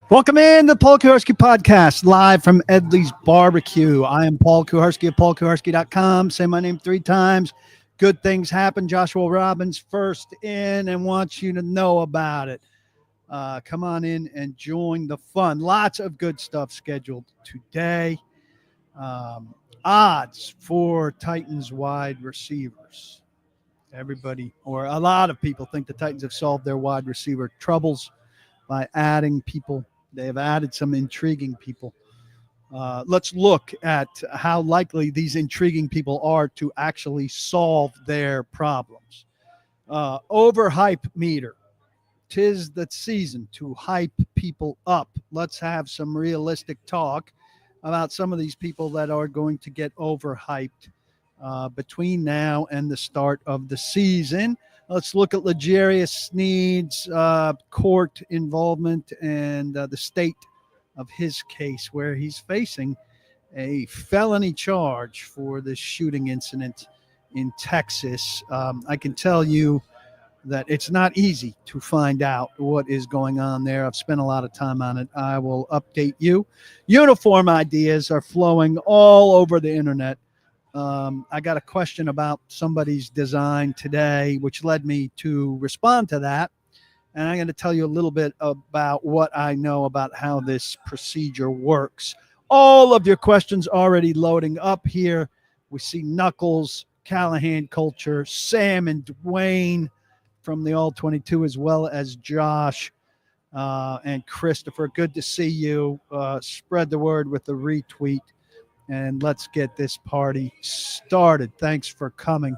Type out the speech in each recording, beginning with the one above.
Welcome in to the Paul Kuharsky podcast, live from Edley's Barbecue. I am Paul Kuharsky of paulkuharsky.com. Say my name 3 times. Good things happen. Joshua Robbins first in and wants you to know about it. Come on in and join the fun. Lots of good stuff scheduled today. Odds for Titans wide receivers. Everybody, or a lot of people, think the Titans have solved their wide receiver troubles by adding people. They have added some intriguing people. Let's look at how likely these intriguing people are to actually solve their problems. Overhype meter. 'Tis the season to hype people up. Let's have some realistic talk about some of these people that are going to get overhyped between now and the start of the season. Let's look at Legarius Sneed's court involvement and the state of his case, where he's facing a felony charge for this shooting incident in Texas. I can tell you that it's not easy to find out what is going on there. I've spent a lot of time on it. I will update you. Uniform ideas are flowing all over the internet. I got a question about somebody's design today, which led me to respond to that. And I'm going to tell you a little bit about what I know about how this procedure works. All of your questions already loading up here. We see Knuckles, Callahan Culture, Sam and Dwayne from the All 22, as well as Josh and Christopher. Good to see you. Spread the word with the retweet. And let's get this party started. Thanks for coming.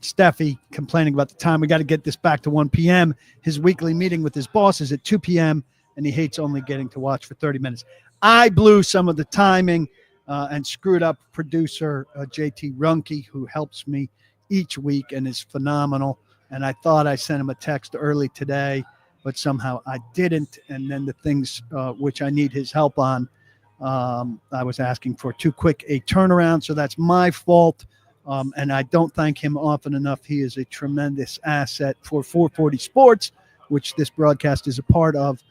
Steffi complaining about the time. We got to get this back to 1 p.m. His weekly meeting with his boss is at 2 p.m., and he hates only getting to watch for 30 minutes. I blew some of the timing and screwed up producer JT Runke, who helps me each week and is phenomenal. And I thought I sent him a text early today, but somehow I didn't. And then the things which I need his help on, I was asking for too quick a turnaround. So that's my fault. And I don't thank him often enough. He is a tremendous asset for 440 Sports, which this broadcast is a part of.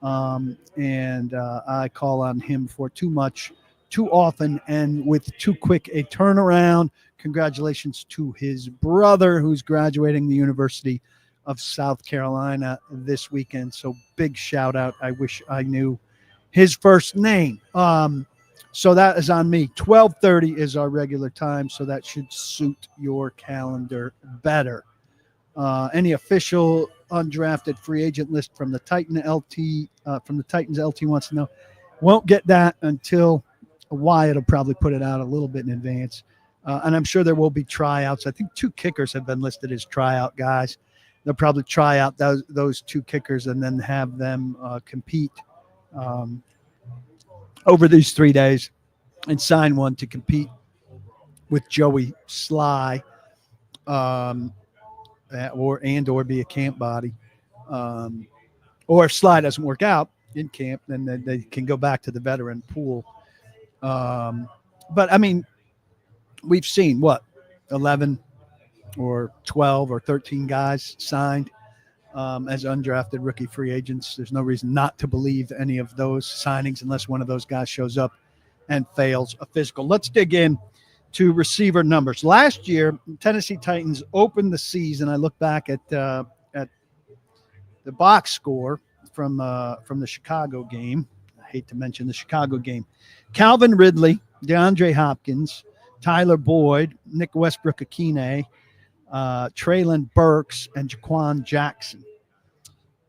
And I call on him for too much, too often, and with too quick a turnaround. Congratulations to his brother, who's graduating the University of South Carolina this weekend. So big shout out. I wish I knew his first name. So that is on me. 12:30 is our regular time, so that should suit your calendar better. Any official undrafted free agent list from the Titans LT wants to know. Won't get that until Wyatt will probably put it out a little bit in advance. And I'm sure there will be tryouts. I think 2 kickers have been listed as tryout guys. They'll probably try out those 2 kickers and then have them compete over these 3 days and sign one to compete with Joey Sly or be a camp body. Or if Sly doesn't work out in camp, then they can go back to the veteran pool. But, I mean, we've seen, 11 or 12 or 13 guys signed as undrafted rookie free agents. There's no reason not to believe any of those signings unless one of those guys shows up and fails a physical. Let's dig in to receiver numbers. Last year, Tennessee Titans opened the season. I look back at the box score from the Chicago game. I hate to mention the Chicago game. Calvin Ridley, DeAndre Hopkins, Tyler Boyd, Nick Westbrook-Akine, Treylon Burks, and Jaquan Jackson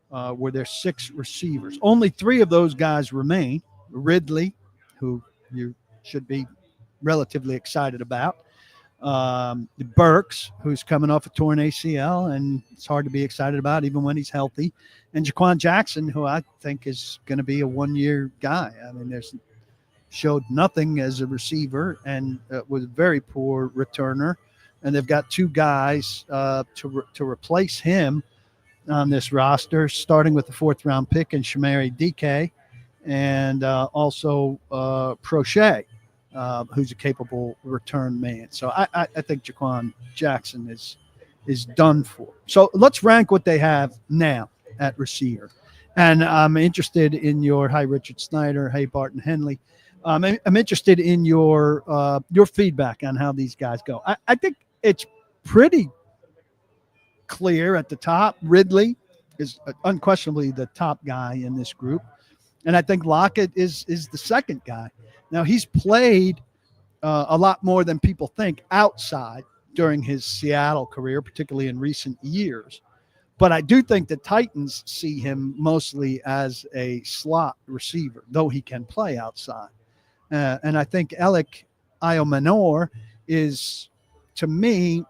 were their 6 receivers. Only 3 of those guys remain. Ridley, who you should be relatively excited about. Burks, who's coming off a torn ACL, and it's hard to be excited about even when he's healthy. And Jaquan Jackson, who I think is going to be a 1-year guy. I mean, showed nothing as a receiver and was a very poor returner. And they've got 2 guys to replace him on this roster, starting with the 4th-round pick in Shamari DK and also Prochet, who's a capable return man. So I think Jaquan Jackson is done for. So let's rank what they have now. at receiver. And I'm interested in your, hi, Richard Snyder. Hey, Barton Henley. I'm interested in your feedback on how these guys go. I think it's pretty clear at the top. Ridley is unquestionably the top guy in this group. And I think Lockett is the second guy. Now, he's played a lot more than people think outside during his Seattle career, particularly in recent years. But I do think the Titans see him mostly as a slot receiver, though he can play outside. And I think Alec Iomenor is, to me,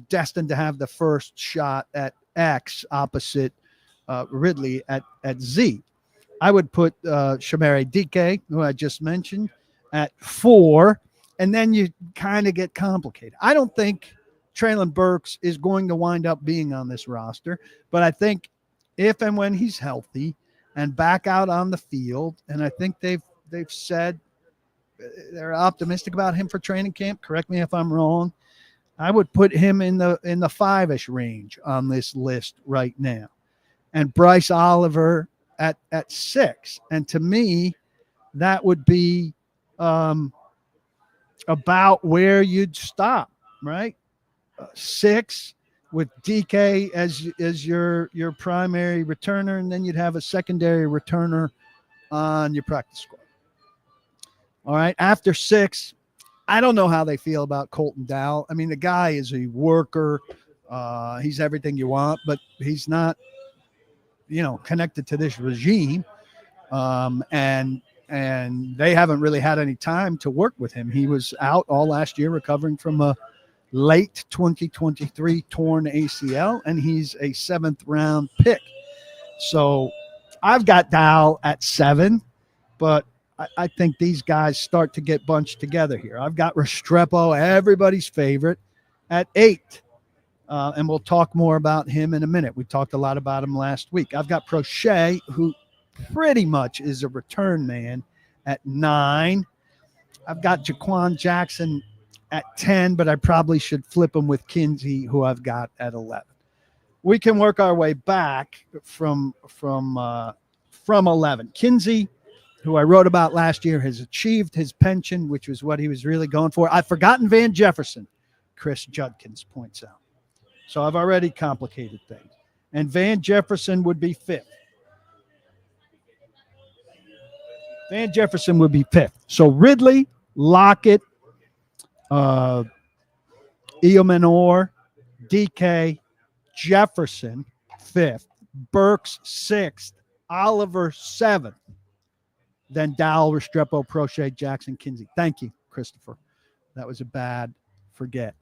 destined to have the first shot at X opposite Ridley at Z. I would put Shamari Dike, who I just mentioned, at 4, and then you kind of get complicated. I don't think Treylon Burks is going to wind up being on this roster, but I think if and when he's healthy and back out on the field, and I think they've said they're optimistic about him for training camp. Correct me if I'm wrong. I would put him in the 5-ish range on this list right now, and Bryce Oliver at 6. And to me, that would be about where you'd stop, right? 6 with DK as your primary returner, and then you'd have a secondary returner on your practice squad. All right. After 6, I don't know how they feel about Colton Dowell. I mean, the guy is a worker. He's everything you want, but he's not, connected to this regime. And they haven't really had any time to work with him. He was out all last year recovering from a late 2023 torn ACL, and he's a 7th round pick. So I've got Dowell at 7, but I think these guys start to get bunched together here. I've got Restrepo, everybody's favorite, at 8. And we'll talk more about him in a minute. We talked a lot about him last week. I've got Prochet, who pretty much is a return man, at 9. I've got Jaquan Jackson at 10, but I probably should flip him with Kinsey, who I've got at 11. We can work our way back from 11. Kinsey, who I wrote about last year, has achieved his pension, which was what he was really going for. I've forgotten Van Jefferson, Chris Judkins points out. So I've already complicated things. And Van Jefferson would be 5th. Van Jefferson would be 5th. So Ridley, Lockett, Iomenor, DK, Jefferson, 5th. Burks, 6th. Oliver, 7th. Then Dowell, Restrepo, Prochet, Jackson, Kinsey. Thank you, Christopher. That was a bad forget.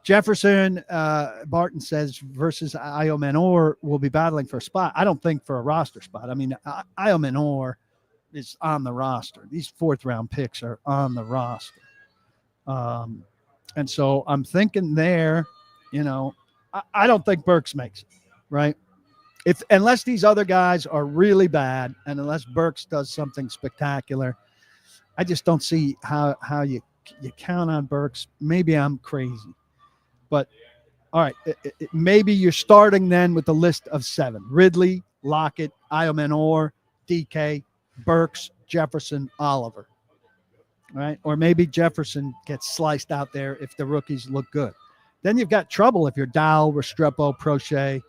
Jefferson, Barton says, versus Iomenor will be battling for a spot. I don't think for a roster spot. I mean, Iomenor is on the roster. These 4th-round picks are on the roster. And so I'm thinking there, I don't think Burks makes it, right? Unless these other guys are really bad, and unless Burks does something spectacular, I just don't see how you count on Burks. Maybe I'm crazy, but all right, maybe you're starting then with a list of 7: Ridley, Lockett, Iomenor, DK, Burks, Jefferson, Oliver. All right, or maybe Jefferson gets sliced out there if the rookies look good. Then you've got trouble if you're Dowell, Restrepo, Prochet.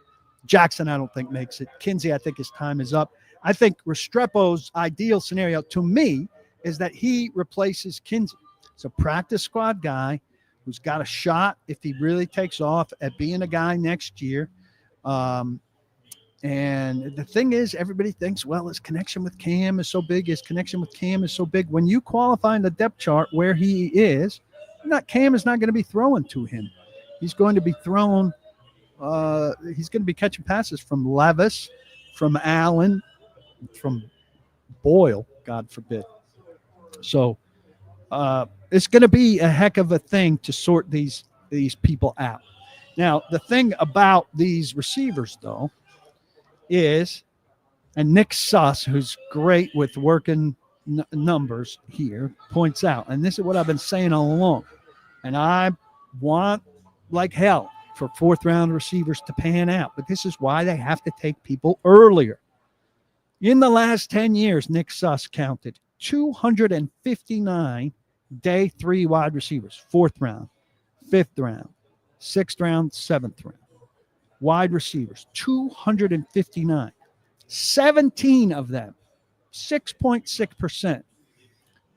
Jackson, I don't think makes it. Kinsey, I think his time is up. I think Restrepo's ideal scenario to me is that he replaces Kinsey. It's a practice squad guy who's got a shot if he really takes off at being a guy next year. And the thing is, everybody thinks, well, his connection with Cam is so big. When you qualify in the depth chart where he is, Cam is not going to be throwing to him. He's going to be thrown. He's going to be catching passes from Levis, from Allen, from Boyle, God forbid. So it's going to be a heck of a thing to sort these people out. Now, the thing about these receivers, though, is, and Nick Suss, who's great with working numbers here, points out, and this is what I've been saying all along, and I want like hell for fourth-round receivers to pan out. But this is why they have to take people earlier. In the last 10 years, Nick Suss counted 259 day 3 wide receivers, 4th round, 5th round, 6th round, 7th round. Wide receivers, 259. 17 of them, 6.6%,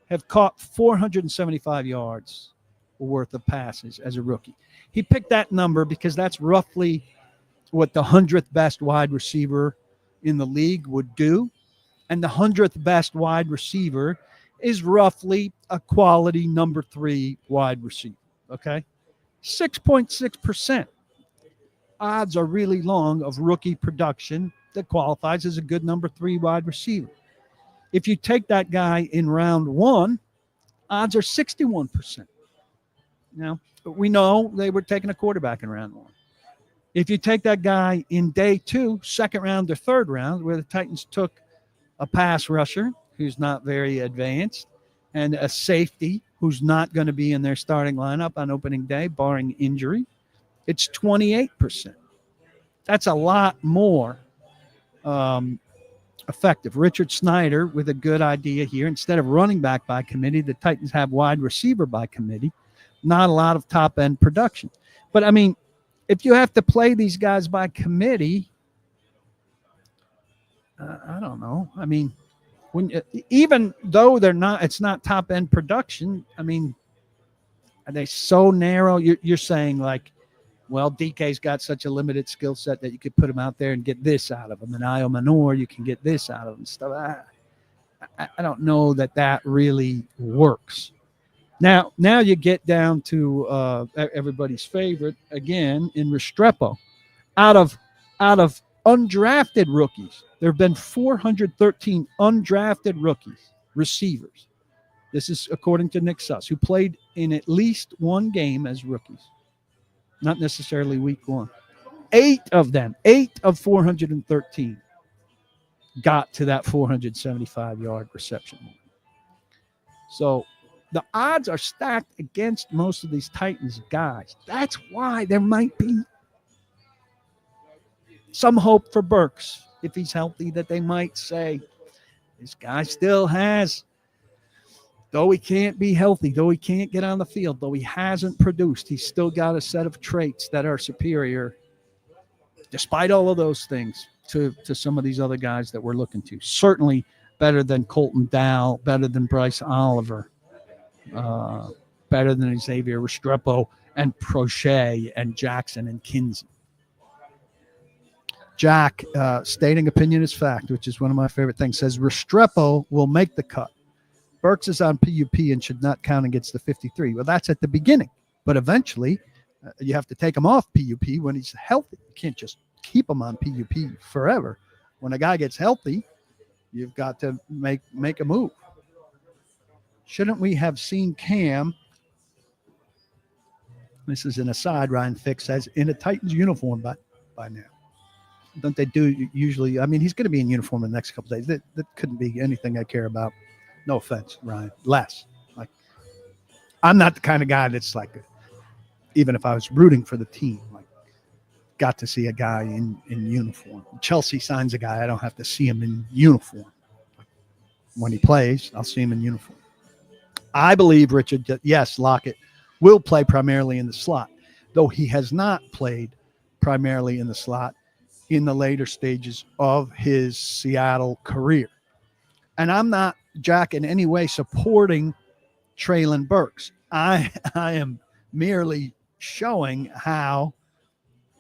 have caught 475 yards worth of passes as a rookie. He picked that number because that's roughly what the 100th best wide receiver in the league would do. And the 100th best wide receiver is roughly a quality number 3 wide receiver. Okay? 6.6%. Odds are really long of rookie production that qualifies as a good number 3 wide receiver. If you take that guy in round 1, odds are 61%. Now, we know they were taking a quarterback in round 1. If you take that guy in day 2, 2nd round or 3rd round, where the Titans took a pass rusher who's not very advanced and a safety who's not going to be in their starting lineup on opening day, barring injury, it's 28%. That's a lot more effective. Richard Snyder with a good idea here. Instead of running back by committee, the Titans have wide receiver by committee. Not a lot of top-end production. But, I mean, if you have to play these guys by committee, I don't know. I mean, even though it's not top-end production, I mean, are they so narrow? You're saying, like, well, DK's got such a limited skill set that you could put him out there and get this out of him. And Io Manor, you can get this out of him. Stuff. I don't know that really works. Now you get down to everybody's favorite again in Restrepo. Out of undrafted rookies, there have been 413 undrafted rookies, receivers. This is according to Nick Suss, who played in at least one game as rookies. Not necessarily week 1. 8 of them, 8 of 413, got to that 475-yard reception. So the odds are stacked against most of these Titans guys. That's why there might be some hope for Burks, if he's healthy, that they might say, this guy still has, though he can't be healthy, though he can't get on the field, though he hasn't produced, he's still got a set of traits that are superior, despite all of those things, to some of these other guys that we're looking to. Certainly better than Colton Dow, better than Bryce Oliver, better than Xavier Restrepo and Prochet and Jackson and Kinsey. Jack, stating opinion is fact, which is one of my favorite things, says Restrepo will make the cut. Burks is on PUP and should not count against the 53. Well, that's at the beginning. But eventually, you have to take him off PUP when he's healthy. You can't just keep him on PUP forever. When a guy gets healthy, you've got to make a move. Shouldn't we have seen Cam, this is an aside, Ryan Fick says, in a Titans uniform by now? Don't they do usually? I mean, he's going to be in uniform in the next couple of days. That couldn't be anything I care about. No offense, Ryan. Less. Like, I'm not the kind of guy that's like, even if I was rooting for the team, like, got to see a guy in uniform. Chelsea signs a guy, I don't have to see him in uniform. When he plays, I'll see him in uniform. I believe, Richard, that yes, Lockett will play primarily in the slot, though he has not played primarily in the slot in the later stages of his Seattle career. And I'm not, Jack, in any way supporting Treylon Burks. I am merely showing how,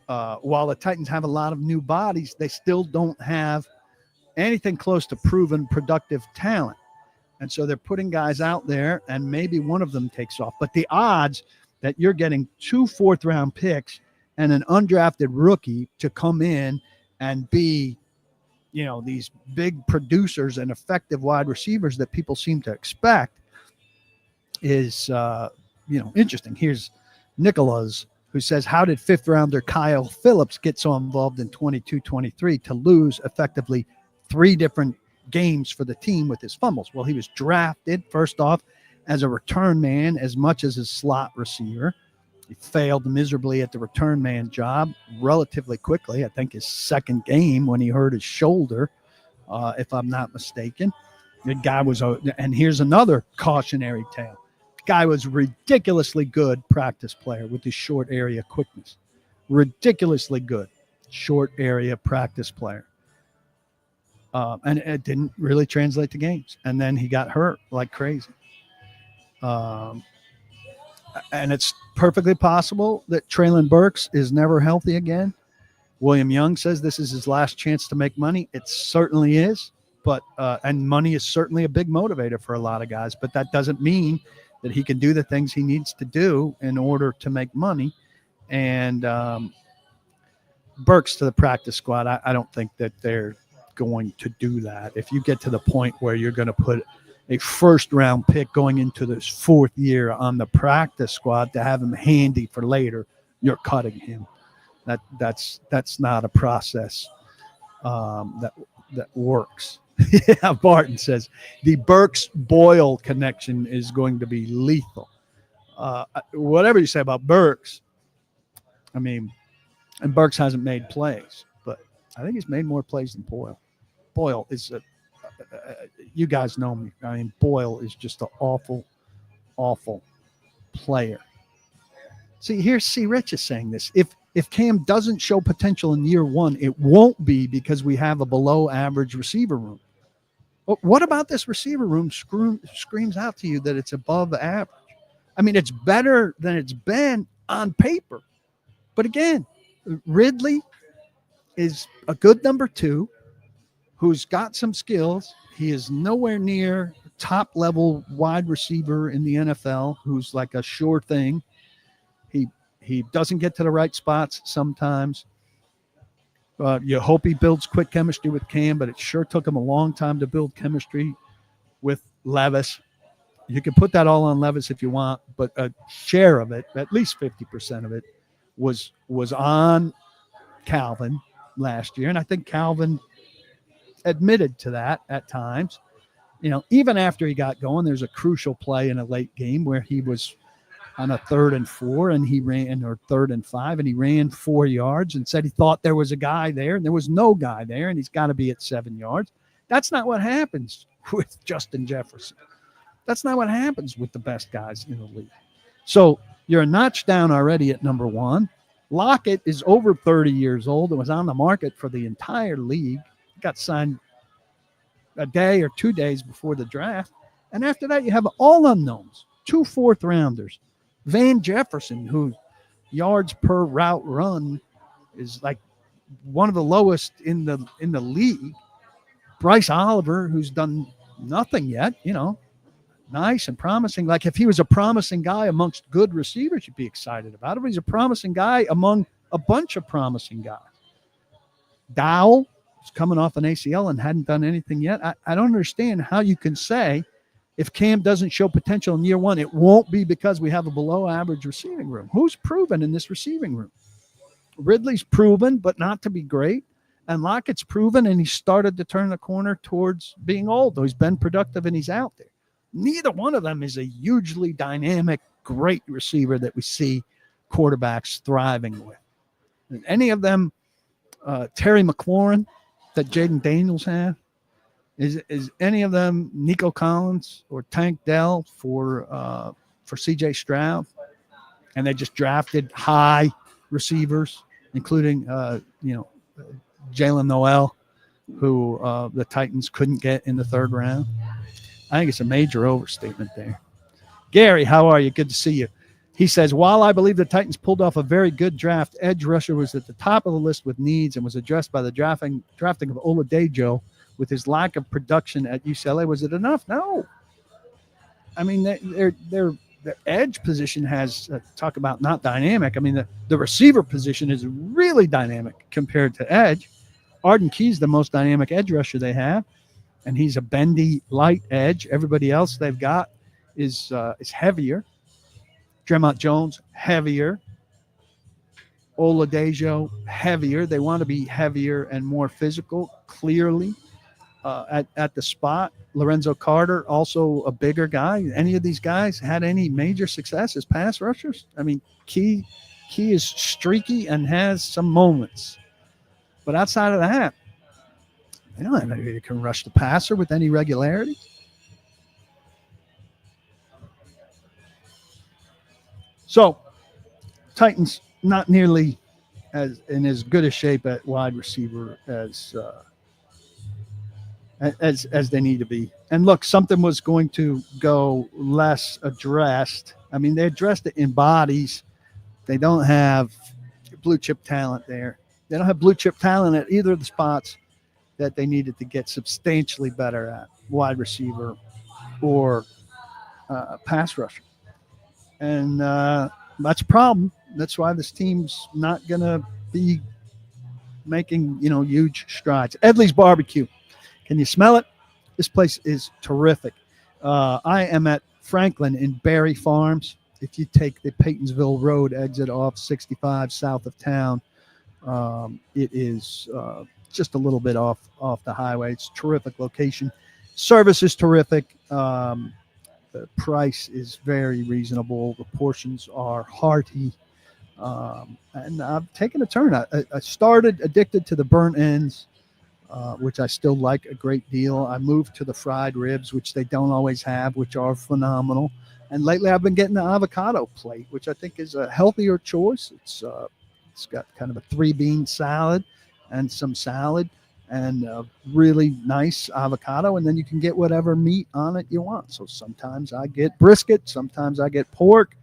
while the Titans have a lot of new bodies, they still don't have anything close to proven productive talent. And so they're putting guys out there, and maybe one of them takes off. But the odds that you're getting 2 fourth-round picks and an undrafted rookie to come in and be, you know, these big producers and effective wide receivers that people seem to expect is, interesting. Here's Nicholas, who says, how did 5th-rounder Kyle Phillips get so involved in 22-23 to lose effectively 3 different games for the team with his fumbles? Well, he was drafted, first off, as a return man as much as a slot receiver. He failed miserably at the return man job relatively quickly. I think his second game when he hurt his shoulder, if I'm not mistaken. The guy was, and here's another cautionary tale. The guy was ridiculously good practice player with his short area quickness. Ridiculously good short area practice player. And it didn't really translate to games. And then he got hurt like crazy. And it's perfectly possible that Traylon Burks is never healthy again. William Young says this is his last chance to make money. It certainly is. But and money is certainly a big motivator for a lot of guys. But that doesn't mean that he can do the things he needs to do in order to make money. And Burks to the practice squad, I don't think that they're going to do that. If you get to the point where you're going to put a first-round pick going into this fourth year on the practice squad to have him handy for later, you're cutting him. That's not a process that works. Yeah, Barton says the Burks-Boyle connection is going to be lethal. Whatever you say about Burks, I mean, and Burks hasn't made plays, but I think he's made more plays than Boyle. Boyle is you guys know me. I mean, Boyle is just an awful, awful player. See, here's C. Rich is saying this. If Cam doesn't show potential in year one, it won't be because we have a below average receiver room. But what about this receiver room screams out to you that it's above average? I mean, it's better than it's been on paper. But again, Ridley is a good number two who's got some skills. He is nowhere near top level wide receiver in the NFL who's like a sure thing. He doesn't get to the right spots sometimes. You hope he builds quick chemistry with Cam, but it sure took him a long time to build chemistry with Levis. You can put that all on Levis if you want, but a share of it, at least 50% of it, was on Calvin last year. And I think Calvin admitted to that at times. You know, even after he got going, there's a crucial play in a late game where he was on a 3rd and 4 and he ran, or 3rd and 5, and he ran 4 yards and said he thought there was a guy there and there was no guy there and he's got to be at 7 yards. That's not what happens with Justin Jefferson. That's not what happens with the best guys in the league. So you're a notch down already at number one. Lockett is over 30 years old and was on the market for the entire league. Got signed a day or 2 days before the draft. And after that, you have all unknowns, 2 4th-rounders. Van Jefferson, whose yards per route run is like one of the lowest in the league. Bryce Oliver, who's done nothing yet, you know, nice and promising. Like if he was a promising guy amongst good receivers, you'd be excited about it. But he's a promising guy among a bunch of promising guys. Dowell is coming off an ACL and hadn't done anything yet. I don't understand how you can say if Cam doesn't show potential in year one, it won't be because we have a below average receiving room. Who's proven in this receiving room? Ridley's proven, but not to be great. And Lockett's proven, and he started to turn the corner towards being old, though he's been productive and he's out there. Neither one of them is a hugely dynamic, great receiver that we see quarterbacks thriving with. And any of them, Terry McLaurin that Jaden Daniels had, is any of them Nico Collins or Tank Dell for C.J. Stroud? And they just drafted high receivers, including, Jalen Noel, who the Titans couldn't get in the 3rd round. I think it's a major overstatement there. Gary, how are you? Good to see you. He says, while I believe the Titans pulled off a very good draft, edge rusher was at the top of the list with needs and was addressed by the drafting of Oladejo with his lack of production at UCLA. Was it enough? No. I mean, their edge position has talk about not dynamic. I mean, the receiver position is really dynamic compared to edge. Arden Key's the most dynamic edge rusher they have, and he's a bendy, light edge. Everybody else they've got is heavier. Dremont Jones, heavier. Oladejo, heavier. They want to be heavier and more physical, clearly. at the spot. Lorenzo Carter, also a bigger guy. Any of these guys had any major success as pass rushers? I mean, Key is streaky and has some moments. But outside of that, they don't have anybody that can rush the passer with any regularity. So, Titans not nearly as good a shape at wide receiver as they need to be. And look, something was going to go less addressed. I mean, they addressed it in bodies. They don't have blue chip talent there. They don't have blue chip talent at either of the spots that they needed to get substantially better at, wide receiver or pass rusher. And that's a problem. That's why this team's not going to be making, huge strides. Edley's Barbecue. Can you smell it? This place is terrific. I am at Franklin in Berry Farms. If you take the Paytonsville Road exit off 65 south of town, it is just a little bit off the highway. It's a terrific location. Service is terrific. The price is very reasonable. The portions are hearty. And I've taken a turn. I started addicted to the burnt ends, which I still like a great deal. I moved to the fried ribs, which they don't always have, which are phenomenal. And lately I've been getting the avocado plate, which I think is a healthier choice. It's got kind of a 3-bean salad and some salad and a really nice avocado. And then you can get whatever meat on it you want. So sometimes I get brisket. Sometimes I get pork.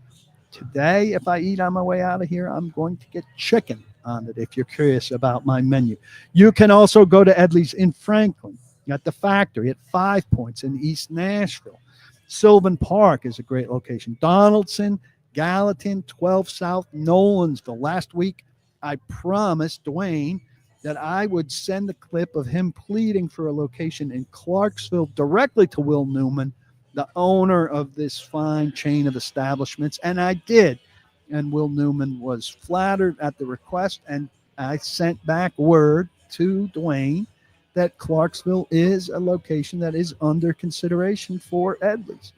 Today, if I eat on my way out of here, I'm going to get chicken on it if you're curious about my menu. You can also go to Edley's in Franklin, at the factory, at 5 Points in East Nashville. Sylvan Park is a great location. Donaldson, Gallatin, 12 South, Nolansville. Last week, I promised Dwayne that I would send the clip of him pleading for a location in Clarksville directly to Will Newman, the owner of this fine chain of establishments, and I did. And Will Newman was flattered at the request, and I sent back word to Dwayne that Clarksville is a location that is under consideration for Edleys,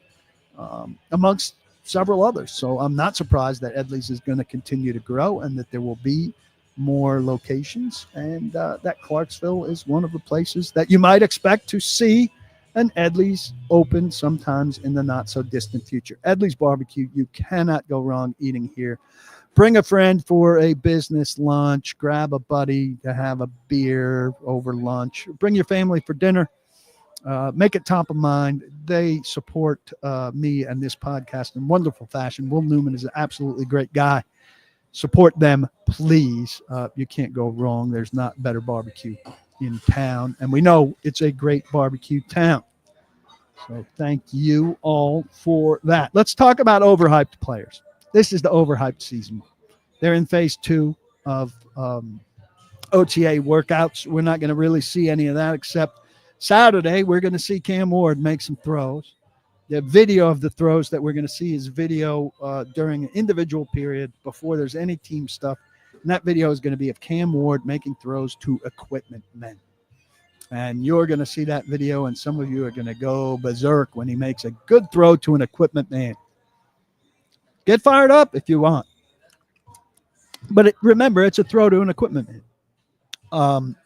amongst several others. So I'm not surprised that Edleys is going to continue to grow and that there will be more locations, and that Clarksville is one of the places that you might expect to see an Edley's open sometimes in the not so distant future. Edley's Barbecue, you cannot go wrong eating here. Bring a friend for a business lunch, grab a buddy to have a beer over lunch, bring your family for dinner, make it top of mind. They support me and this podcast in wonderful fashion. Will Newman is an absolutely great guy. Support them, please. You can't go wrong. There's not better barbecue in town, and we know it's a great barbecue town. So thank you all for that. Let's talk about overhyped players. This is the overhyped season. They're in phase 2 of OTA workouts. We're not going to really see any of that, except Saturday we're going to see Cam Ward make some throws. The video of the throws that we're going to see is video during an individual period before there's any team stuff. And that video is going to be of Cam Ward making throws to equipment men. And you're going to see that video, and some of you are going to go berserk when he makes a good throw to an equipment man. Get fired up if you want. But remember, it's a throw to an equipment man. And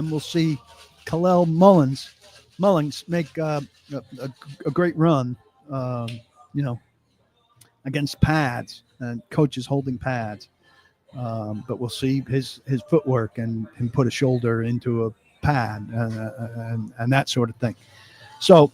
we'll see Kalel Mullings make a great run, against pads and coaches holding pads. But we'll see his footwork and him put a shoulder into a pad and that sort of thing. So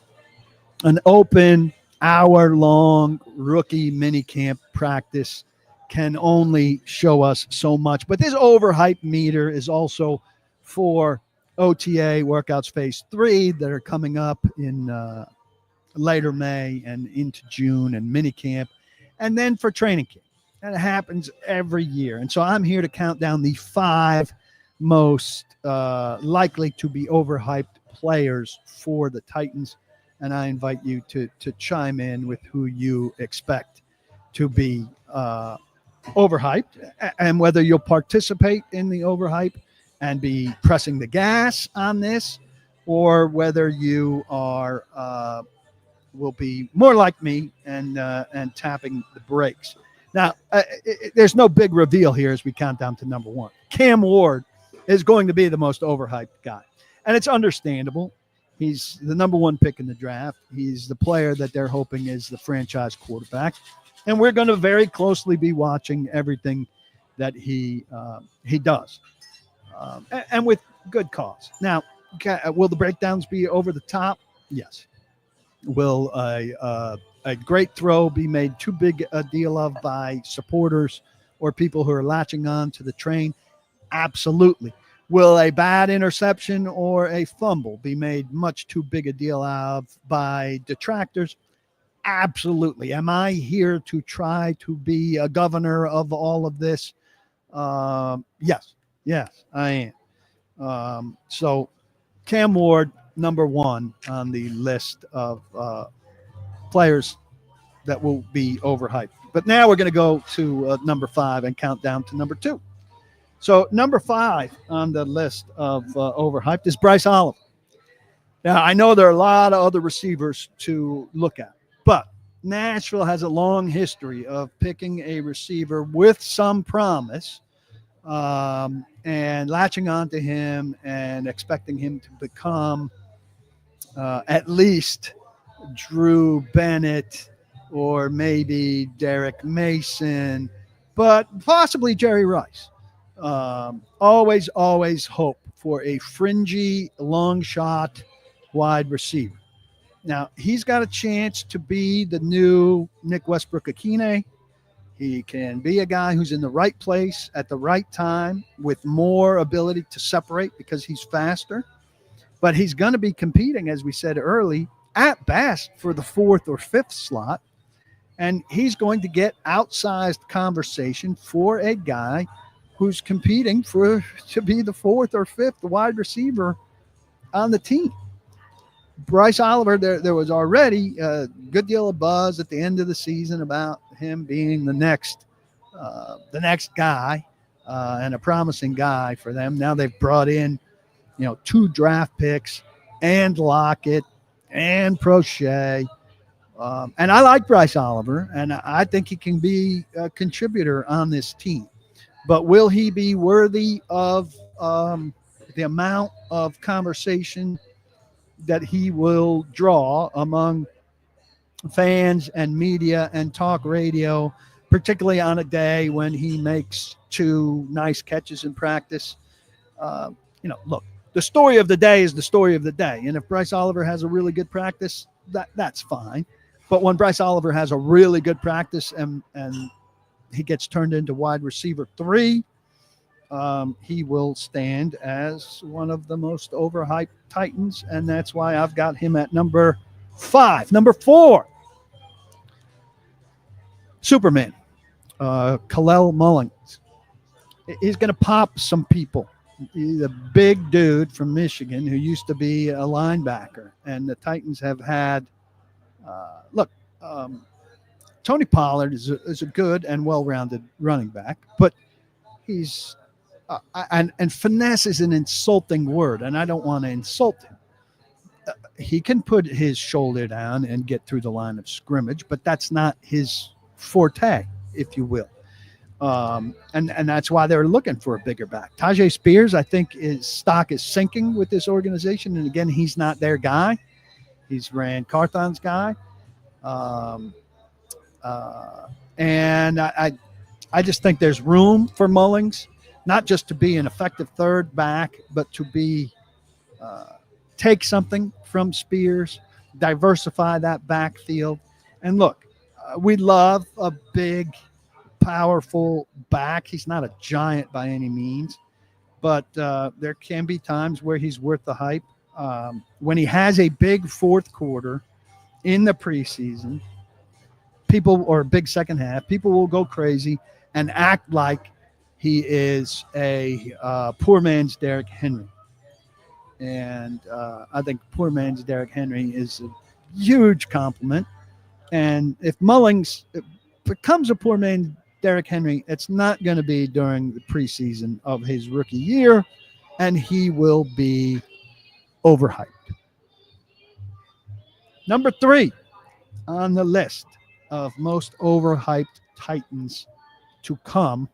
an open hour-long rookie minicamp practice can only show us so much. But this overhype meter is also for OTA workouts phase 3 that are coming up in later May and into June, and minicamp, and then for training camp. And it happens every year. And so I'm here to count down the 5 most likely to be overhyped players for the Titans. And I invite you to chime in with who you expect to be overhyped and whether you'll participate in the overhype and be pressing the gas on this, or whether you are will be more like me and tapping the brakes. Now, there's no big reveal here as we count down to number one. Cam Ward is going to be the most overhyped guy, and it's understandable. He's the number one pick in the draft. He's the player that they're hoping is the franchise quarterback, and we're going to very closely be watching everything that he does, and with good cause. Now, will the breakdowns be over the top? Yes. Will a great throw be made too big a deal of by supporters or people who are latching on to the train? Absolutely. Will a bad interception or a fumble be made much too big a deal of by detractors? Absolutely. Am I here to try to be a governor of all of this? Yes. Yes, I am. So Cam Ward, number one on the list of players that will be overhyped. But now we're going to go to number 5 and count down to number 2. So number 5 on the list of overhyped is Bryce Oliver. Now, I know there are a lot of other receivers to look at, but Nashville has a long history of picking a receiver with some promise and latching onto him and expecting him to become at least Drew Bennett or maybe Derek Mason, but possibly Jerry Rice. Always hope for a fringy, long shot wide receiver. Now, he's got a chance to be the new Nick Westbrook-Akine. He can be a guy who's in the right place at the right time with more ability to separate because he's faster. But he's going to be competing, as we said early, at best for the 4th or 5th slot. And he's going to get outsized conversation for a guy who's competing to be the 4th or 5th wide receiver on the team. Bryce Oliver, there was already a good deal of buzz at the end of the season about him being the next guy and a promising guy for them. Now they've brought in, 2 draft picks and Lockett and Prochet. And I like Bryce Oliver, and I think he can be a contributor on this team. But will he be worthy of the amount of conversation that he will draw among fans and media and talk radio, particularly on a day when he makes 2 nice catches in practice? Look, the story of the day is the story of the day. And if Bryce Oliver has a really good practice, that's fine. But when Bryce Oliver has a really good practice and he gets turned into wide receiver 3, he will stand as one of the most overhyped Titans, and that's why I've got him at number 5. Number 4, Superman, Kalel Mullings. He's going to pop some people. He's a big dude from Michigan who used to be a linebacker, and the Titans have had Tony Pollard is a good and well-rounded running back, but he's and finesse is an insulting word, and I don't want to insult him. He can put his shoulder down and get through the line of scrimmage, but that's not his forte, if you will. And that's why they're looking for a bigger back. Tajay Spears, I think his stock is sinking with this organization, and again, he's not their guy. He's Rand Carthon's guy. And I just think there's room for Mullings, not just to be an effective third back, but to be take something from Spears, diversify that backfield. And look, we love a big, powerful back. He's not a giant by any means, but there can be times where he's worth the hype. When he has a big 4th quarter in the preseason, or a big second half, people will go crazy and act like he is a poor man's Derrick Henry. And I think poor man's Derrick Henry is a huge compliment. And if Mullings becomes a poor man's Derrick Henry, it's not going to be during the preseason of his rookie year. and he will be overhyped. Number 3 on the list of most overhyped Titans to come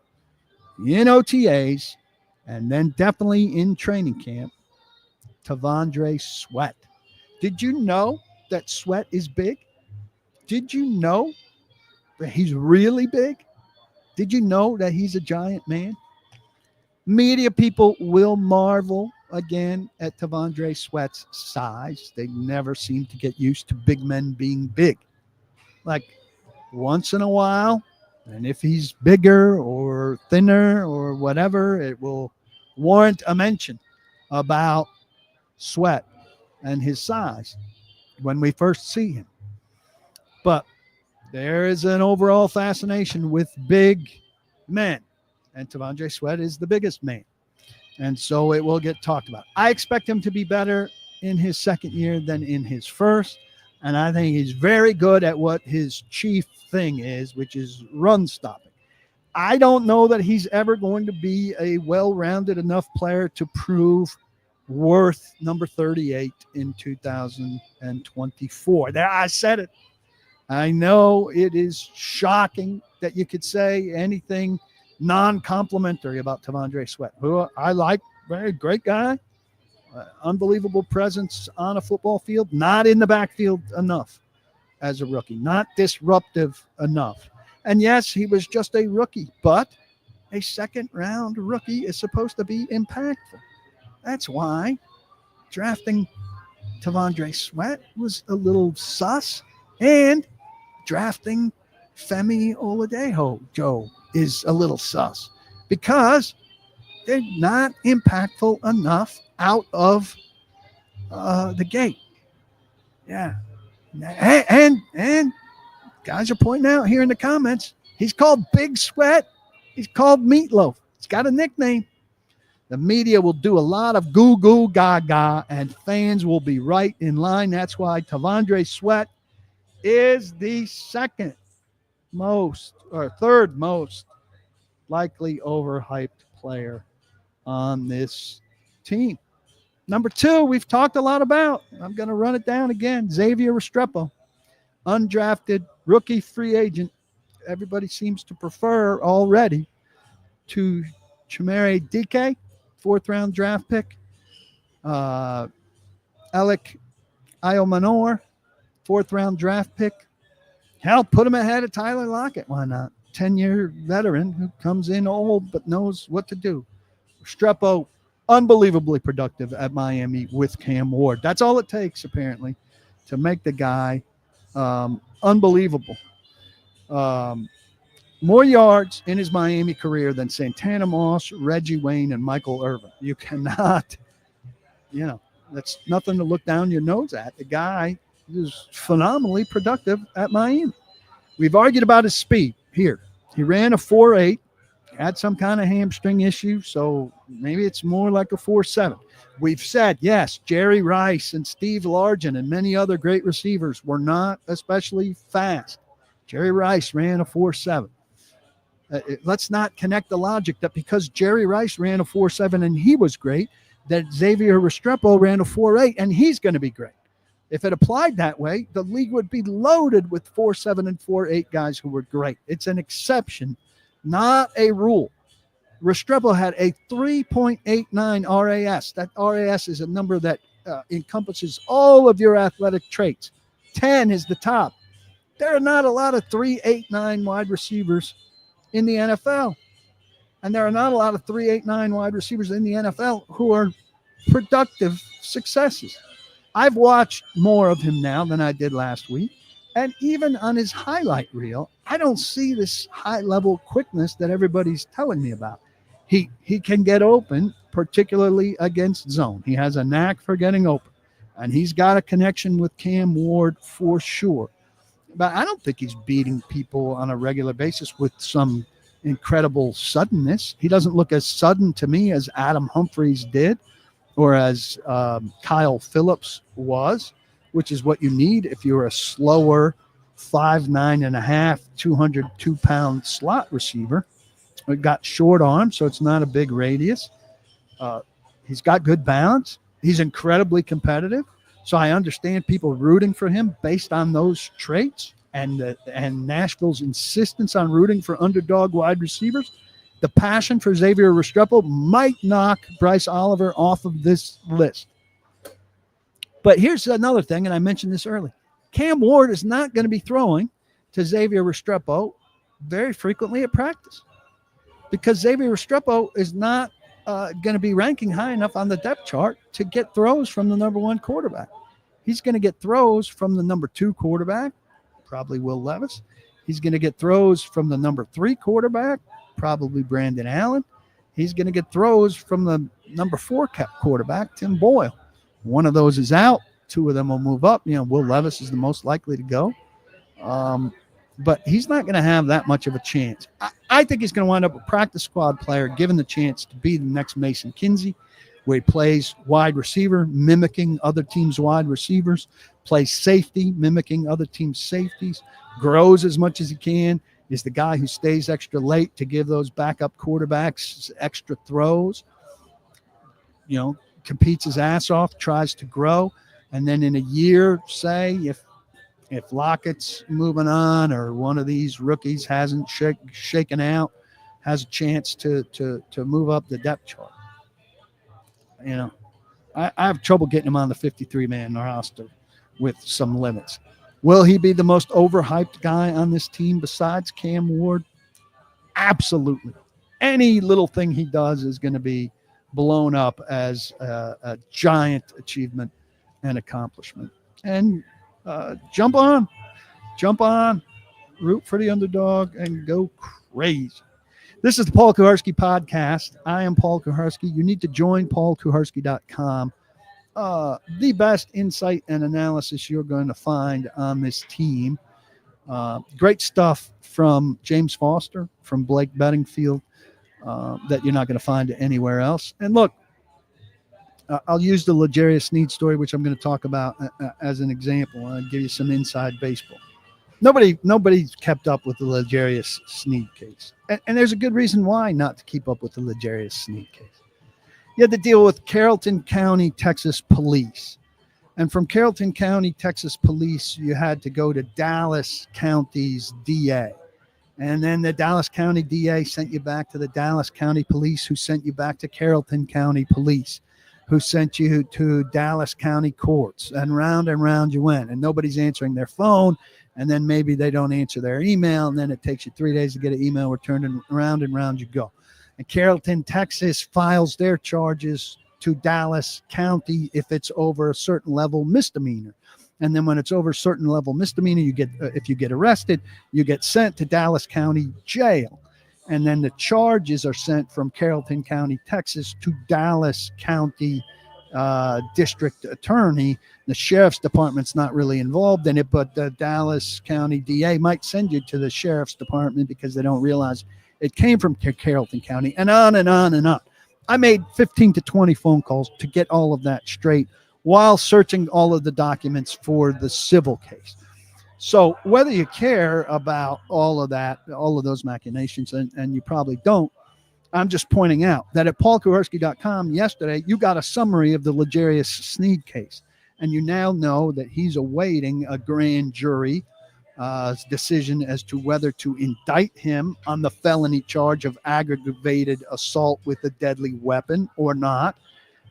in OTAs and then definitely in training camp, T'Vondre Sweat. Did you know that Sweat is big? Did you know that he's really big? Did you know that he's a giant man? Media people will marvel again at T'Vondre Sweat's size. They never seem to get used to big men being big. Like once in a while, and if he's bigger or thinner or whatever, it will warrant a mention about Sweat and his size when we first see him. But there is an overall fascination with big men, and T'Vondre Sweat is the biggest man. And so it will get talked about. I expect him to be better in his second year than in his first. And I think he's very good at what his chief thing is, which is run stopping. I don't know that he's ever going to be a well-rounded enough player to prove worth number 38 in 2024. There, I said it. I know it is shocking that you could say anything non-complimentary about T'Vondre Sweat, who I like, very great guy, unbelievable presence on a football field, not in the backfield enough as a rookie, not disruptive enough. And yes, he was just a rookie, but a second-round rookie is supposed to be impactful. That's why drafting T'Vondre Sweat was a little sus, and drafting Femi Oladejo, Joe, is a little sus because they're not impactful enough out of the gate. Yeah. And guys are pointing out here in the comments, he's called Big Sweat. He's called Meatloaf. He's got a nickname. The media will do a lot of goo goo gaga, and fans will be right in line. That's why T'Vondre Sweat is the third most likely overhyped player on this team. Number 2, we've talked a lot about. I'm going to run it down again. Xavier Restrepo, undrafted rookie free agent. Everybody seems to prefer already to Chimere Dike, 4th-round draft pick. Alec Iomanor, 4th-round draft pick. Hell, put him ahead of Tyler Lockett. Why not? 10-year veteran who comes in old but knows what to do. Restrepo, unbelievably productive at Miami with Cam Ward. That's all it takes, apparently, to make the guy unbelievable. More yards in his Miami career than Santana Moss, Reggie Wayne, and Michael Irvin. You cannot, that's nothing to look down your nose at. The guy is phenomenally productive at Miami. We've argued about his speed here. He ran a 4.8, had some kind of hamstring issue, so maybe it's more like a 4.7. We've said, yes, Jerry Rice and Steve Largent and many other great receivers were not especially fast. Jerry Rice ran a 4.7. Let's not connect the logic that because Jerry Rice ran a 4.7 and he was great, that Xavier Restrepo ran a 4.8 and he's going to be great. If it applied that way, the league would be loaded with 4.7 and 4.8 guys who were great. It's an exception, not a rule. Restrepo had a 3.89 RAS. That RAS is a number that encompasses all of your athletic traits. 10 is the top. There are not a lot of 3.89 wide receivers in the NFL. And there are not a lot of 3.89 wide receivers in the NFL who are productive successes. I've watched more of him now than I did last week. And even on his highlight reel, I don't see this high-level quickness that everybody's telling me about. He can get open, particularly against zone. He has a knack for getting open. And he's got a connection with Cam Ward for sure. But I don't think he's beating people on a regular basis with some incredible suddenness. He doesn't look as sudden to me as Adam Humphries did or as Kyle Phillips was, which is what you need if you're a slower 5'9.5", 202-pound slot receiver. It got short arms, so it's not a big radius. He's got good balance. He's incredibly competitive. So I understand people rooting for him based on those traits and Nashville's insistence on rooting for underdog wide receivers. The passion for Xavier Restrepo might knock Bryce Oliver off of this list. But here's another thing, and I mentioned this early. Cam Ward is not going to be throwing to Xavier Restrepo very frequently at practice because Xavier Restrepo is not going to be ranking high enough on the depth chart to get throws from the number one quarterback. He's going to get throws from the number two quarterback, probably Will Levis. He's going to get throws from the number three quarterback, probably Brandon Allen. He's going to get throws from the number four quarterback, Tim Boyle. One of those is out. Two of them will move up. Will Levis is the most likely to go. But he's not going to have that much of a chance. I think he's going to wind up a practice squad player given the chance to be the next Mason Kinsey, where he plays wide receiver, mimicking other teams' wide receivers, plays safety, mimicking other teams' safeties, grows as much as he can, is the guy who stays extra late to give those backup quarterbacks extra throws, competes his ass off, tries to grow. And then in a year, say, if Lockett's moving on or one of these rookies hasn't shaken out, has a chance to move up the depth chart. I have trouble getting him on the 53-man roster with some limits. Will he be the most overhyped guy on this team besides Cam Ward? Absolutely. Any little thing he does is going to be blown up as a giant achievement and accomplishment. And jump on, root for the underdog, and go crazy. This is the Paul Kuharsky podcast. I am Paul Kuharsky. You need to join paulkuharsky.com. The best insight and analysis you're going to find on this team. Great stuff from James Foster, from Blake Bedingfield, that you're not going to find anywhere else. And look, I'll use the Legarius Sneed story, which I'm going to talk about as an example. I'll give you some inside baseball. Nobody's kept up with the Legarius Sneed case. And there's a good reason why not to keep up with the Legarius Sneed case. You had to deal with Carrollton County, Texas police. And from Carrollton County, Texas police, you had to go to Dallas County's DA. And then the Dallas County DA sent you back to the Dallas County police, who sent you back to Carrollton County police, who sent you to Dallas County courts, and round you went, and nobody's answering their phone, and then maybe they don't answer their email, and then it takes you 3 days to get an email returned, and round you go. And Carrollton, Texas files their charges to Dallas County if it's over a certain level misdemeanor. And then when it's over a certain level misdemeanor, if you get arrested, you get sent to Dallas County jail. And then the charges are sent from Carrollton County, Texas to Dallas County district attorney. The sheriff's department's not really involved in it, but the Dallas County DA might send you to the sheriff's department because they don't realize it came from Carrollton County, and on and on and on. I made 15 to 20 phone calls to get all of that straight while searching all of the documents for the civil case. So whether you care about all of that, all of those machinations, and you probably don't, I'm just pointing out that at paulkuharsky.com yesterday, you got a summary of the Legarius Sneed case. And you now know that he's awaiting a grand jury decision as to whether to indict him on the felony charge of aggravated assault with a deadly weapon or not.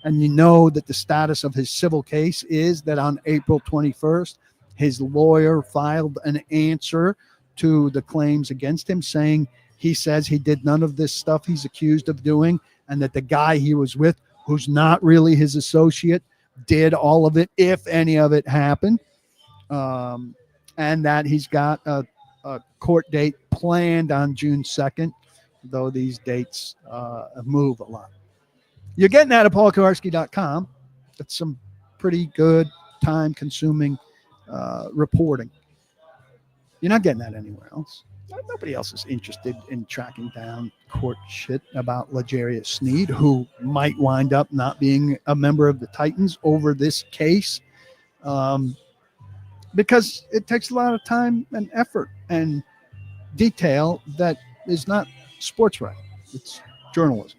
And you know that the status of his civil case is that on April 21st, his lawyer filed an answer to the claims against him, saying he says he did none of this stuff he's accused of doing, and that the guy he was with, who's not really his associate, did all of it, if any of it happened. And that he's got a court date planned on June 2nd, though these dates move a lot. You're getting that at paulkuharsky.com. It's some pretty good, time-consuming reporting. You're not getting that anywhere else. Nobody else is interested in tracking down court shit about Legarius Sneed, who might wind up not being a member of the Titans over this case. Because it takes a lot of time and effort and detail that is not sports writing. It's journalism.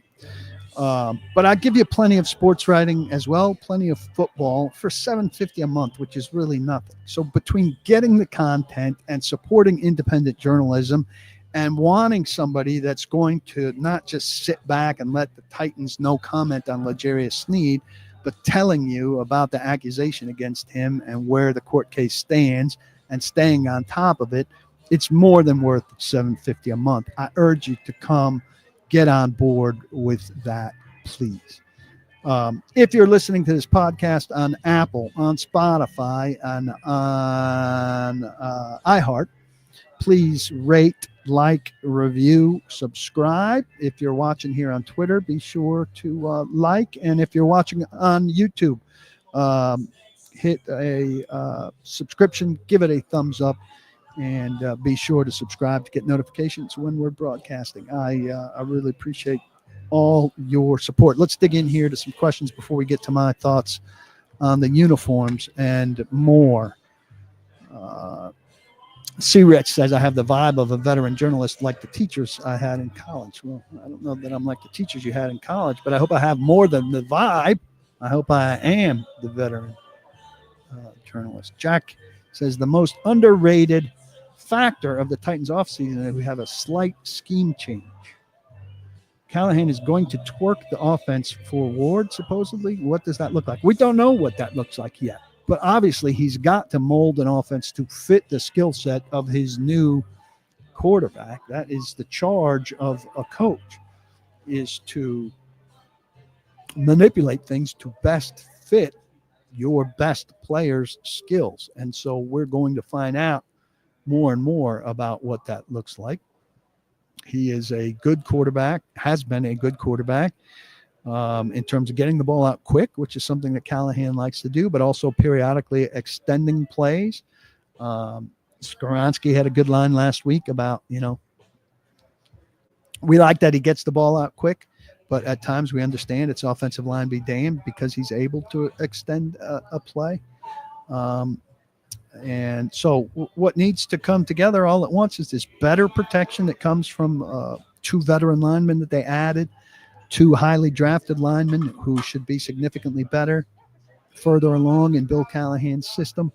But I give you plenty of sports writing as well, plenty of football for $7.50 a month, which is really nothing. So between getting the content and supporting independent journalism and wanting somebody that's going to not just sit back and let the Titans no comment on Legarius Sneed, but telling you about the accusation against him and where the court case stands and staying on top of it, it's more than worth $7.50 a month. I urge you to come get on board with that, please. If you're listening to this podcast on Apple, on Spotify, on iHeart, please rate, like, review, subscribe. If you're watching here on Twitter, be sure to like. And if you're watching on YouTube, hit a subscription, give it a thumbs up, and be sure to subscribe to get notifications when we're broadcasting. I really appreciate all your support. Let's dig in here to some questions before we get to my thoughts on the uniforms and more. C-Rich says, I have the vibe of a veteran journalist like the teachers I had in college. Well, I don't know that I'm like the teachers you had in college, but I hope I have more than the vibe. I hope I am the veteran journalist. Jack says, the most underrated factor of the Titans offseason is that we have a slight scheme change. Callahan is going to twerk the offense for Ward, supposedly. What does that look like? We don't know what that looks like yet. But obviously, he's got to mold an offense to fit the skill set of his new quarterback. That is the charge of a coach, is to manipulate things to best fit your best players' skills. And so we're going to find out more and more about what that looks like. He is a good quarterback, has been a good quarterback in terms of getting the ball out quick, which is something that Callahan likes to do, but also periodically extending plays. Skoronski had a good line last week about, we like that he gets the ball out quick, but at times we understand it's offensive line be damned because he's able to extend a play. And so what needs to come together all at once is this better protection that comes from 2 veteran linemen that they added, 2 highly drafted linemen who should be significantly better further along in Bill Callahan's system,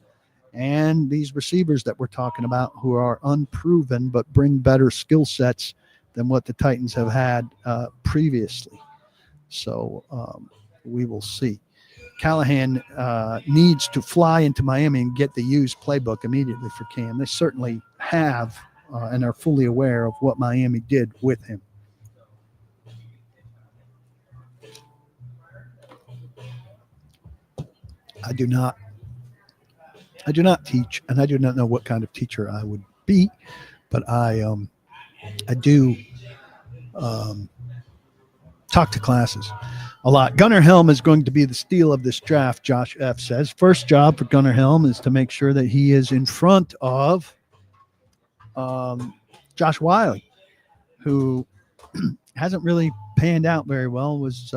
and these receivers that we're talking about who are unproven but bring better skill sets than what the Titans have had previously. So we will see. Callahan needs to fly into Miami and get the used playbook immediately for Cam. They certainly have and are fully aware of what Miami did with him. I do not teach, and I do not know what kind of teacher I would be, but I do talk to classes a lot. Gunnar Helm is going to be the steal of this draft, Josh F. says. First job for Gunnar Helm is to make sure that he is in front of Josh Wiley, who hasn't really panned out very well, was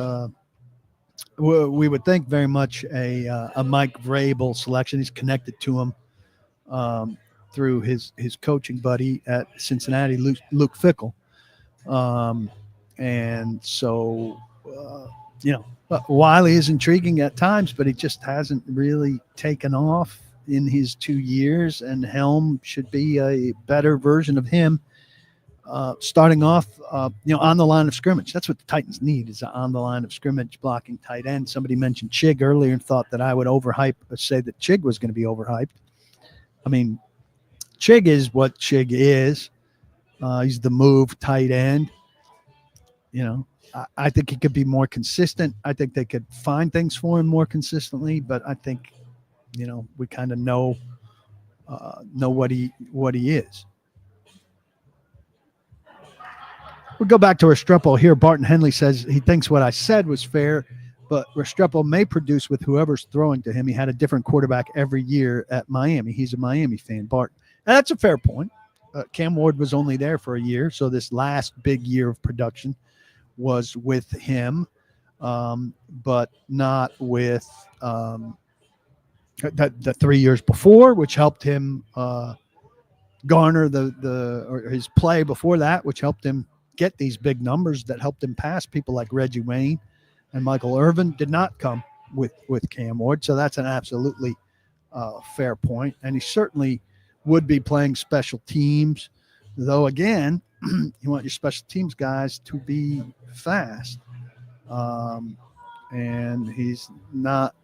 we would think very much a Mike Vrabel selection. He's connected to him through his coaching buddy at Cincinnati, Luke Fickell. And so, Wiley is intriguing at times, but he just hasn't really taken off in his 2 years, and Helm should be a better version of him starting off, on the line of scrimmage. That's what the Titans need, is on the line of scrimmage blocking tight end. Somebody mentioned Chig earlier and thought that I would say that Chig was going to be overhyped. I mean, Chig is what Chig is. He's the move tight end. I think he could be more consistent. I think they could find things for him more consistently, but I think, we kind of know what he is. We'll go back to Restrepo here. Barton Henley says he thinks what I said was fair, but Restrepo may produce with whoever's throwing to him. He had a different quarterback every year at Miami. He's a Miami fan, Barton. And that's a fair point. Cam Ward was only there for a year, so this last big year of production was with him, but not with the 3 years before, which helped him garner or his play before that, which helped him get these big numbers that helped him pass people like Reggie Wayne and Michael Irvin did not come with Cam Ward. So that's an absolutely fair point. And he certainly would be playing special teams, though, again, you want your special teams guys to be fast. And he's not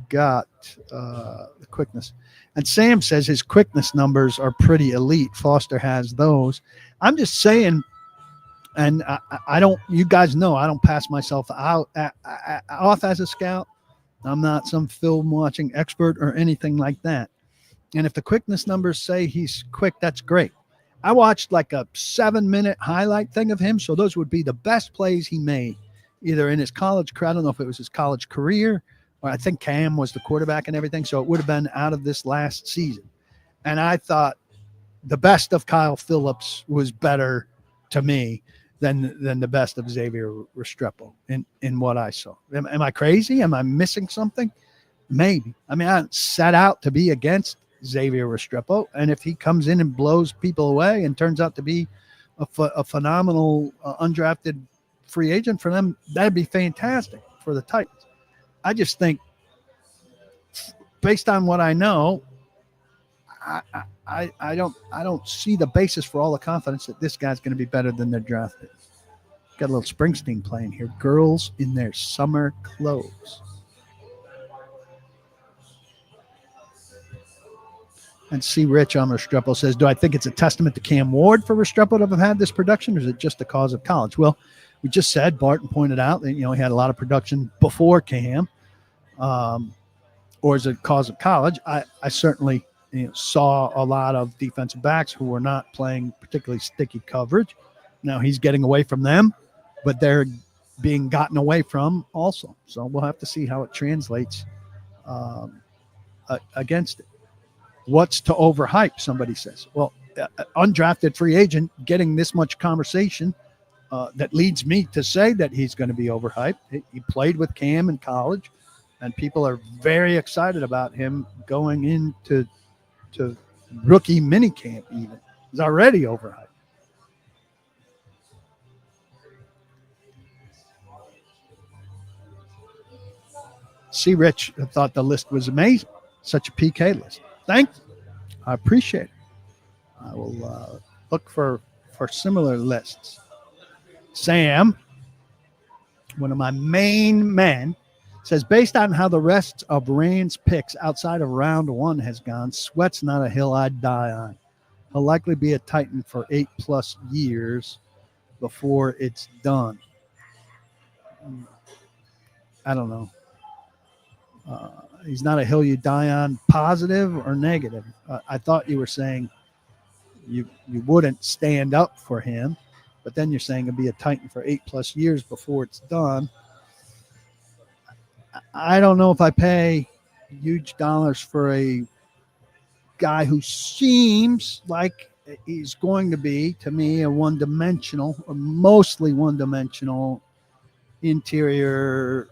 got the quickness. And Sam says his quickness numbers are pretty elite. Foster has those. I'm just saying, and I don't, you guys know, I don't pass myself out off as a scout. I'm not some film watching expert or anything like that. And if the quickness numbers say he's quick, that's great. I watched like a 7-minute highlight thing of him. So those would be the best plays he made, either in his college career. I don't know if it was his college career, or I think Cam was the quarterback and everything. So it would have been out of this last season. And I thought the best of Kyle Phillips was better to me than the best of Xavier Restrepo in what I saw. Am I crazy? Am I missing something? Maybe. I mean, I set out to be against Xavier Restrepo, and if he comes in and blows people away and turns out to be a phenomenal undrafted free agent for them, that'd be fantastic for the Titans. I just think, based on what I know, I don't see the basis for all the confidence that this guy's going to be better than their draft picks. Got a little Springsteen playing here. Girls in their summer clothes. And C. Rich on Restrepo says, do I think it's a testament to Cam Ward for Restrepo to have had this production, or is it just the cause of college? Well, we just said, Barton pointed out that, he had a lot of production before Cam, or is it cause of college? I certainly saw a lot of defensive backs who were not playing particularly sticky coverage. Now he's getting away from them, but they're being gotten away from also. So we'll have to see how it translates against it. What's to overhype, somebody says. Well, undrafted free agent getting this much conversation, that leads me to say that he's going to be overhyped. He played with Cam in college, and people are very excited about him going into rookie minicamp even. He's already overhyped. C. Rich thought the list was amazing. Such a PK list. Thank you. I appreciate it. I will look for similar lists. Sam, one of my main men, says, based on how the rest of Rand's picks outside of round 1 has gone, Sweat's not a hill I'd die on. He'll likely be a Titan for 8+ years before it's done. I don't know. He's not a hill you die on, positive or negative. I thought you were saying you wouldn't stand up for him, but then you're saying he'll be a Titan for 8+ years before it's done. I don't know if I pay huge dollars for a guy who seems like he's going to be, to me, a one-dimensional, or mostly one-dimensional interior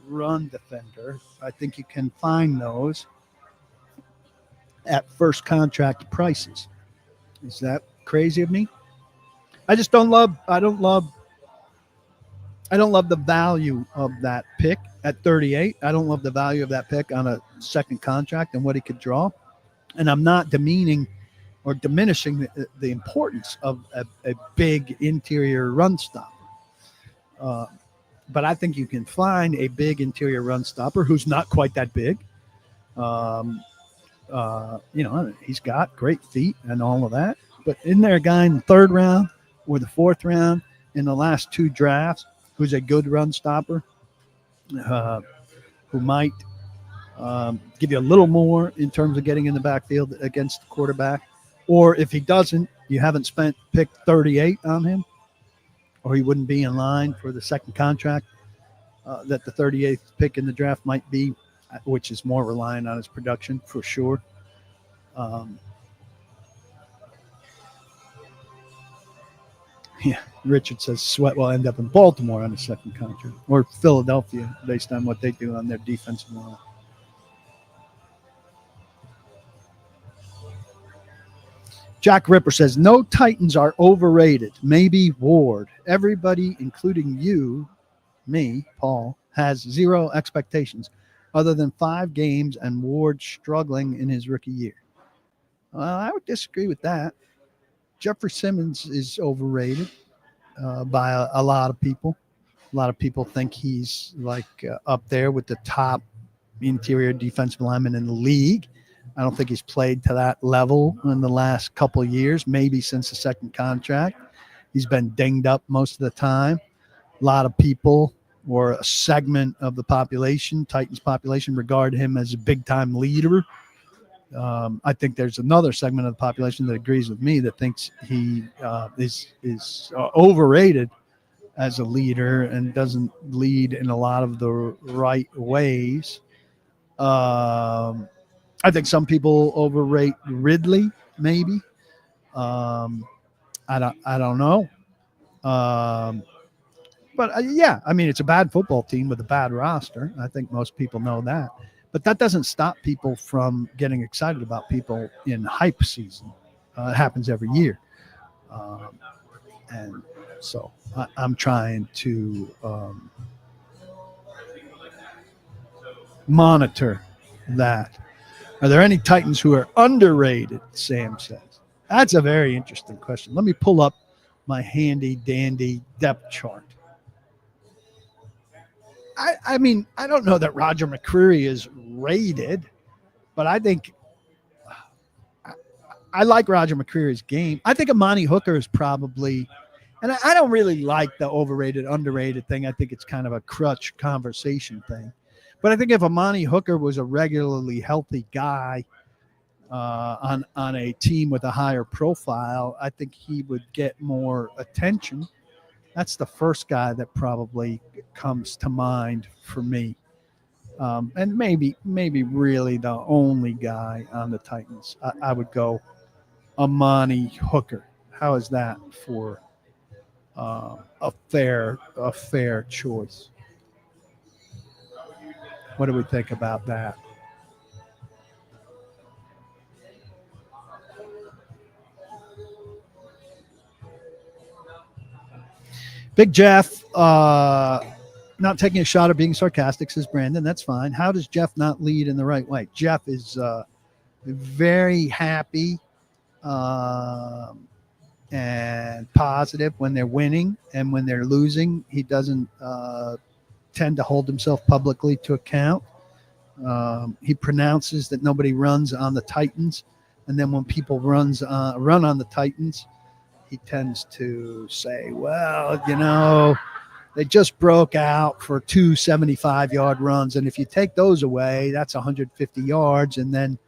run defender. I think you can find those at first contract prices. Is that crazy of me? I don't love the value of that pick at 38. I don't love the value of that pick on a second contract and what he could draw. And I'm not demeaning or diminishing the importance of a big interior run stopper. But I think you can find a big interior run stopper who's not quite that big. He's got great feet and all of that. But isn't there a guy in the 3rd round or the 4th round in the last 2 drafts who's a good run stopper, who might give you a little more in terms of getting in the backfield against the quarterback? Or if he doesn't, you haven't spent pick 38 on him, or he wouldn't be in line for the second contract that the 38th pick in the draft might be, which is more reliant on his production for sure. Richard says Sweat will end up in Baltimore on a second contract, or Philadelphia, based on what they do on their defensive line. Jack Ripper says, no Titans are overrated. Maybe Ward. Everybody, including you, me, Paul, has zero expectations other than 5 games and Ward struggling in his rookie year. Well, I would disagree with that. Jeffrey Simmons is overrated by a lot of people. A lot of people think he's up there with the top interior defensive lineman in the league. I don't think he's played to that level in the last couple of years, maybe since the second contract. He's been dinged up most of the time. A lot of people, or a segment of the population, Titans population, regard him as a big-time leader. I think there's another segment of the population that agrees with me that thinks he is overrated as a leader and doesn't lead in a lot of the right ways. I think some people overrate Ridley, maybe. I don't know. But yeah, I mean, it's a bad football team with a bad roster. I think most people know that. But that doesn't stop people from getting excited about people in hype season. It happens every year. And so I'm trying to monitor that. Are there any Titans who are underrated, Sam says? That's a very interesting question. Let me pull up my handy-dandy depth chart. I mean, I don't know that Roger McCreary is rated, but I think I like Roger McCreary's game. I think Amani Hooker is probably, and I don't really like the overrated, underrated thing. I think it's kind of a crutch conversation thing. But I think if Amani Hooker was a regularly healthy guy on a team with a higher profile, I think he would get more attention. That's the first guy that probably comes to mind for me. And maybe really the only guy on the Titans. I would go Amani Hooker. How is that for a fair choice? What do we think about that? Big Jeff, not taking a shot or being sarcastic, says Brandon. That's fine. How does Jeff not lead in the right way? Jeff is very happy and positive when they're winning, and when they're losing, he doesn't tend to hold himself publicly to account. He pronounces that nobody runs on the Titans, and then when people run on the Titans, he tends to say, well, they just broke out for 2 75-yard runs, and if you take those away, that's 150 yards, and then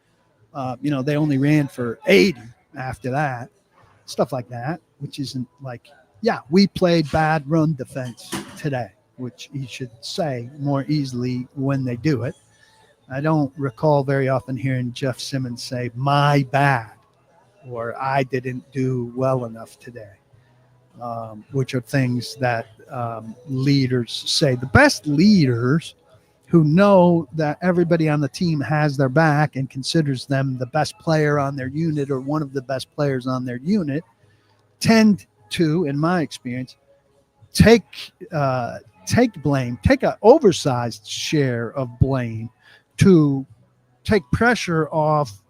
they only ran for 80 after that. Stuff like that, which isn't like, yeah, we played bad run defense today, which he should say more easily when they do it. I don't recall very often hearing Jeff Simmons say, my bad, or I didn't do well enough today, which are things that leaders say. The best leaders who know that everybody on the team has their back and considers them the best player on their unit or one of the best players on their unit tend to, in my experience, take blame, take an oversized share of blame to take pressure off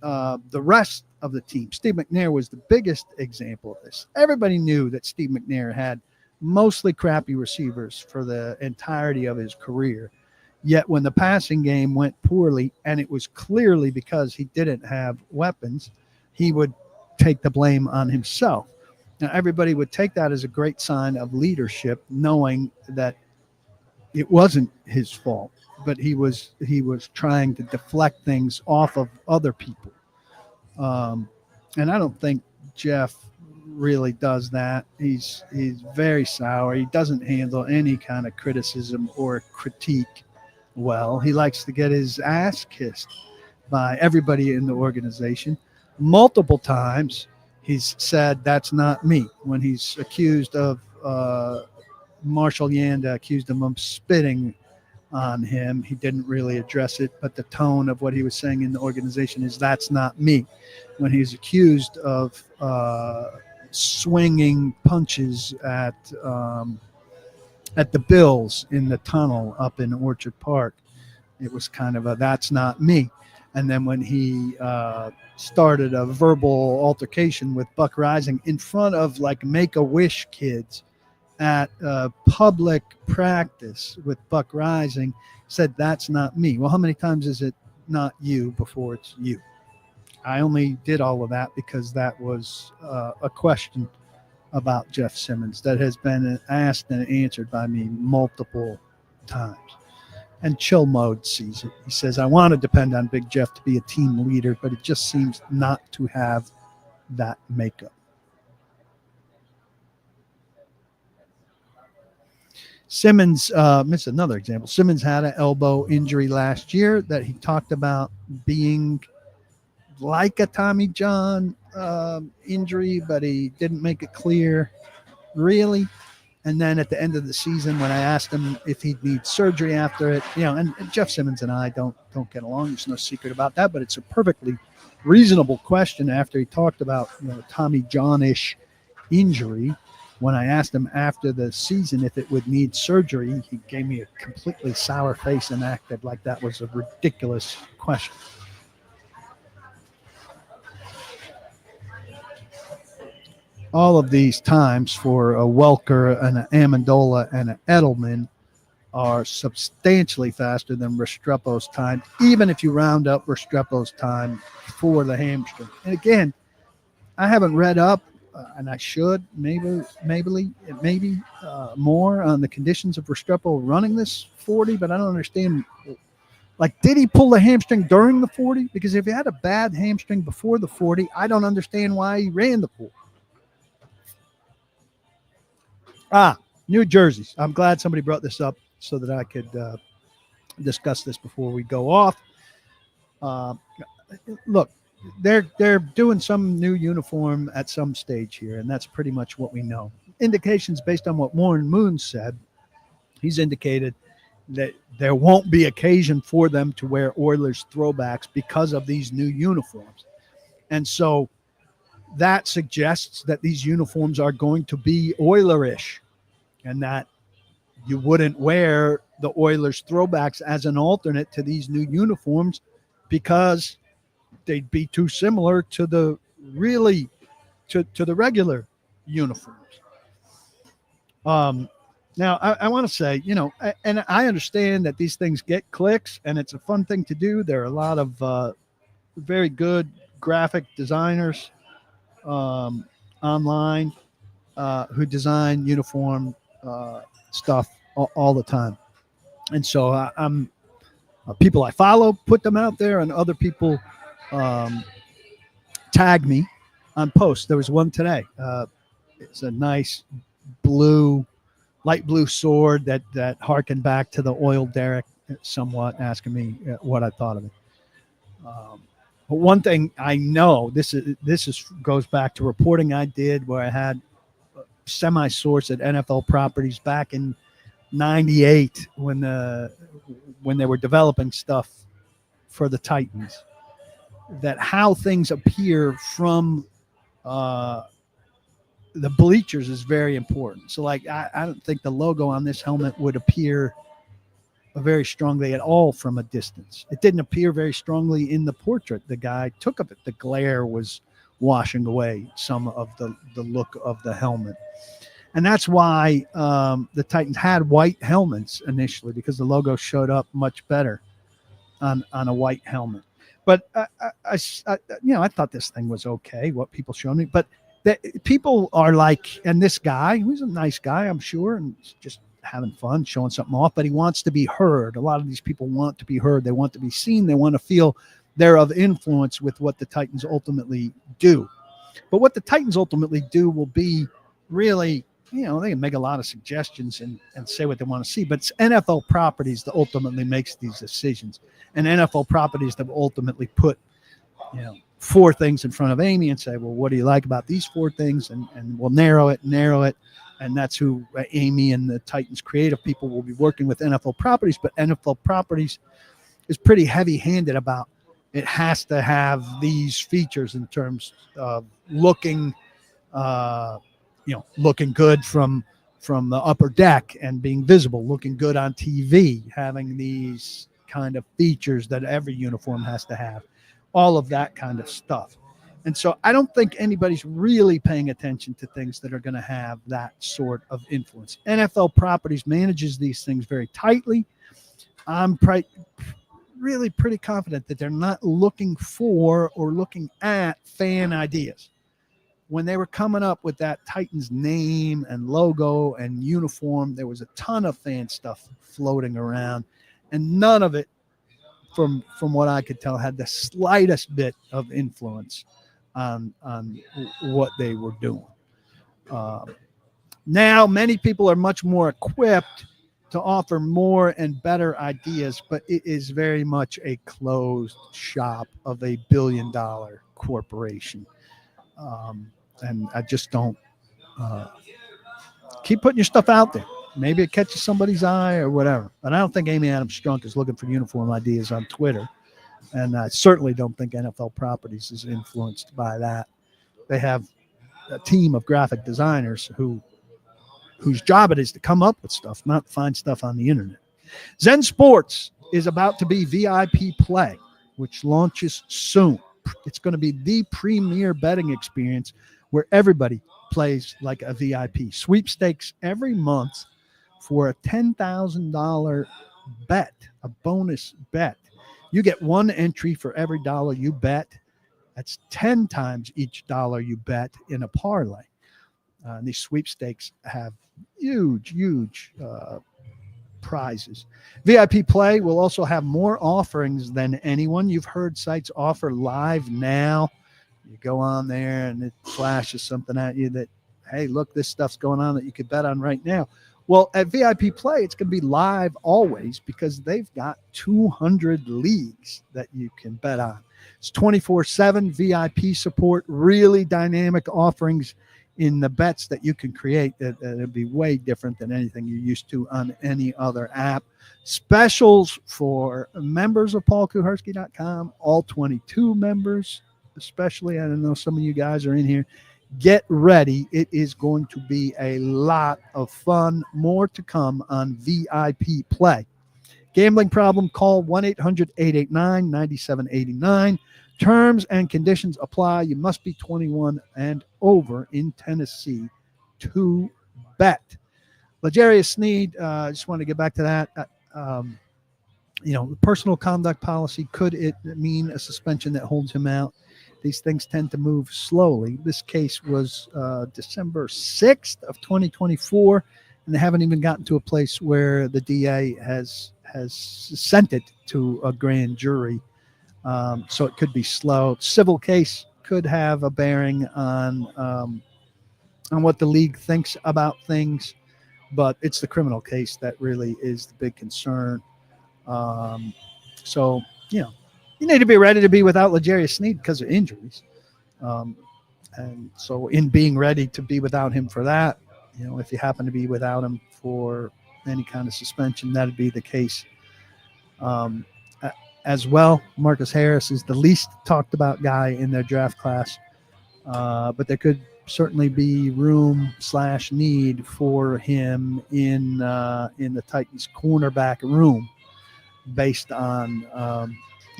the rest of the team. Steve McNair was the biggest example of this. Everybody knew that Steve McNair had mostly crappy receivers for the entirety of his career. Yet when the passing game went poorly, and it was clearly because he didn't have weapons, he would take the blame on himself. Now, everybody would take that as a great sign of leadership, knowing that it wasn't his fault, but he was trying to deflect things off of other people. And I don't think Jeff really does that. He's very sour. He doesn't handle any kind of criticism or critique well. He likes to get his ass kissed by everybody in the organization. Multiple times he's said, that's not me. When he's accused of Marshall Yanda accused him of spitting on him. He didn't really address it, but the tone of what he was saying in the organization is that's not me. When he's accused of swinging punches at the Bills in the tunnel up in Orchard Park, it was kind of a that's not me. And then when he started a verbal altercation with Buck Rising in front of like Make-A-Wish kids at public practice with Buck Rising, said that's not me. Well, how many times is it not you before it's you? I only did all of that because that was a question about Jeff Simmons that has been asked and answered by me multiple times. And Chill Mode sees it. He says, I want to depend on Big Jeff to be a team leader, but it just seems not to have that makeup. Simmons, this is another example. Simmons had an elbow injury last year that he talked about being like a Tommy John injury, but he didn't make it clear really. And then at the end of the season, when I asked him if he'd need surgery after it, and Jeff Simmons and I don't get along. There's no secret about that, but it's a perfectly reasonable question after he talked about Tommy John-ish injury. When I asked him after the season if it would need surgery, he gave me a completely sour face and acted like that was a ridiculous question. All of these times for a Welker, and an Amendola, and an Edelman are substantially faster than Restrepo's time, even if you round up Restrepo's time for the hamstring. And again, I haven't read up, and I should maybe more on the conditions of Restrepo running this 40, but I don't understand. Like, did he pull the hamstring during the 40? Because if he had a bad hamstring before the 40, I don't understand why he ran the 40. New jerseys. I'm glad somebody brought this up so that I could discuss this before we go off. Look, they're doing some new uniform at some stage here, and that's pretty much what we know. Indications based on what Warren Moon said, he's indicated that there won't be occasion for them to wear Oilers throwbacks because of these new uniforms. And so that suggests that these uniforms are going to be Oilerish, and that you wouldn't wear the Oilers throwbacks as an alternate to these new uniforms because they'd be too similar to the the regular uniforms. Now, I want to say, and I understand that these things get clicks, and it's a fun thing to do. There are a lot of very good graphic designers online who design uniform stuff all the time. And so I'm people I follow put them out there, and other people tag me on posts. There was one today. It's a nice light blue sword that harkened back to the oil derrick somewhat, asking me what I thought of it. But one thing I know, this goes back to reporting I did where I had semi-source at NFL Properties back in '98 when they were developing stuff for the Titans, that how things appear from the bleachers is very important. So, like, I don't think the logo on this helmet would appear very strongly at all from a distance. It didn't appear very strongly in the portrait the guy took of it. The glare was washing away some of the look of the helmet. And that's why the Titans had white helmets initially, because the logo showed up much better on a white helmet. But I thought this thing was okay, what people showed me. But people are like, and this guy, who's a nice guy, I'm sure, and just having fun, showing something off, but he wants to be heard. A lot of these people want to be heard. They want to be seen. They want to feel they're of influence with what the Titans ultimately do. But what the Titans ultimately do will be really, they can make a lot of suggestions and say what they want to see, but it's NFL Properties that ultimately makes these decisions. And NFL Properties that will ultimately put, 4 things in front of Amy and say, well, what do you like about these 4 things? And we'll narrow it. and that's who Amy and the Titans creative people will be working with NFL Properties. But NFL Properties is pretty heavy-handed about it has to have these features in terms of looking, looking good from the upper deck and being visible, looking good on TV, having these kind of features that every uniform has to have, all of that kind of stuff. And so I don't think anybody's really paying attention to things that are going to have that sort of influence. NFL Properties manages these things very tightly. I'm really pretty confident that they're not looking for or looking at fan ideas. When they were coming up with that Titans name and logo and uniform, there was a ton of fan stuff floating around, and none of it, from what I could tell, had the slightest bit of influence on what they were doing. Now, many people are much more equipped to offer more and better ideas, but it is very much a closed shop of a billion-dollar corporation. And I just don't keep putting your stuff out there. Maybe it catches somebody's eye or whatever. But I don't think Amy Adams Strunk is looking for uniform ideas on Twitter. And I certainly don't think NFL Properties is influenced by that. They have a team of graphic designers whose job it is to come up with stuff, not find stuff on the internet. Zen Sports is about to be VIP Play, which launches soon. It's going to be the premier betting experience where everybody plays like a VIP. Sweepstakes every month for a $10,000 bet, a bonus bet. You get one entry for every dollar you bet. That's 10 times each dollar you bet in a parlay. These sweepstakes have huge prizes. VIP Play will also have more offerings than anyone. You've heard sites offer live now. You go on there and it flashes something at you that, hey, look, this stuff's going on that you could bet on right now. Well, at VIP Play, it's going to be live always because they've got 200 leagues that you can bet on. It's 24/7 VIP support, really dynamic offerings in the bets that you can create. It'll be way different than anything you're used to on any other app. Specials for members of paulkuharsky.com, all 22 members, especially. I don't know, some of you guys are in here. Get ready. It is going to be a lot of fun. More to come on VIP Play. Gambling problem? Call 1-800-889-9789. Terms and conditions apply. You must be 21 and over in Tennessee to bet. Legarius Sneed, I just want to get back to that. The personal conduct policy, could it mean a suspension that holds him out? These things tend to move slowly. This case was December 6th of 2024, and they haven't even gotten to a place where the DA has sent it to a grand jury. So it could be slow. Civil case could have a bearing on what the league thinks about things, but it's the criminal case that really is the big concern. So, you need to be ready to be without Legarius Sneed because of injuries. And so in being ready to be without him for that, if you happen to be without him for any kind of suspension, that'd be the case. As well, Marcus Harris is the least talked about guy in their draft class. But there could certainly be room/need for him in the Titans cornerback room based on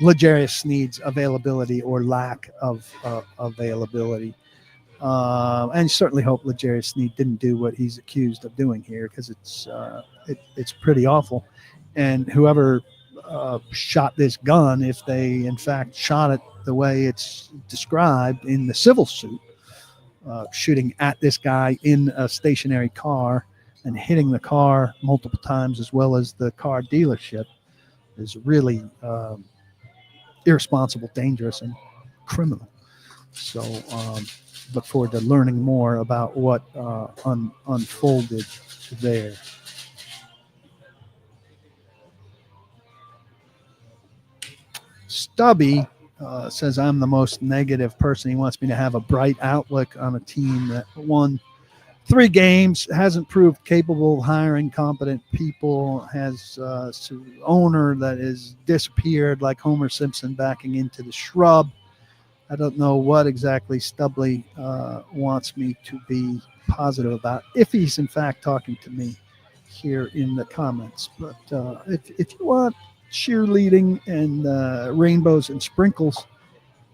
Legarius Sneed's availability or lack of availability. And certainly hope Legarius Sneed didn't do what he's accused of doing here, because it's pretty awful. And whoever shot this gun, if they in fact shot it the way it's described in the civil suit, shooting at this guy in a stationary car and hitting the car multiple times as well as the car dealership, is really irresponsible, dangerous, and criminal. So look forward to learning more about what unfolded there. Stubby says I'm the most negative person. He wants me to have a bright outlook on a team that won 3 games, hasn't proved capable of hiring competent people, has owner that has disappeared like Homer Simpson backing into the shrub. I don't know what exactly Stubley wants me to be positive about, if he's in fact talking to me here in the comments. But if you want cheerleading and rainbows and sprinkles,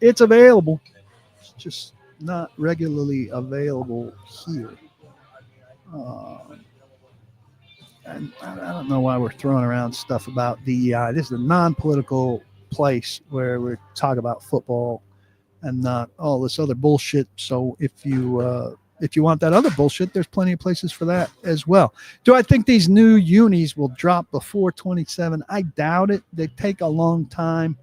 it's available. It's just not regularly available here. And I don't know why we're throwing around stuff about DEI. This is a non-political place where we talk about football and not all this other bullshit. So if you want that other bullshit, there's plenty of places for that as well. Do I think these new unis will drop before 27? I doubt it. They take a long time.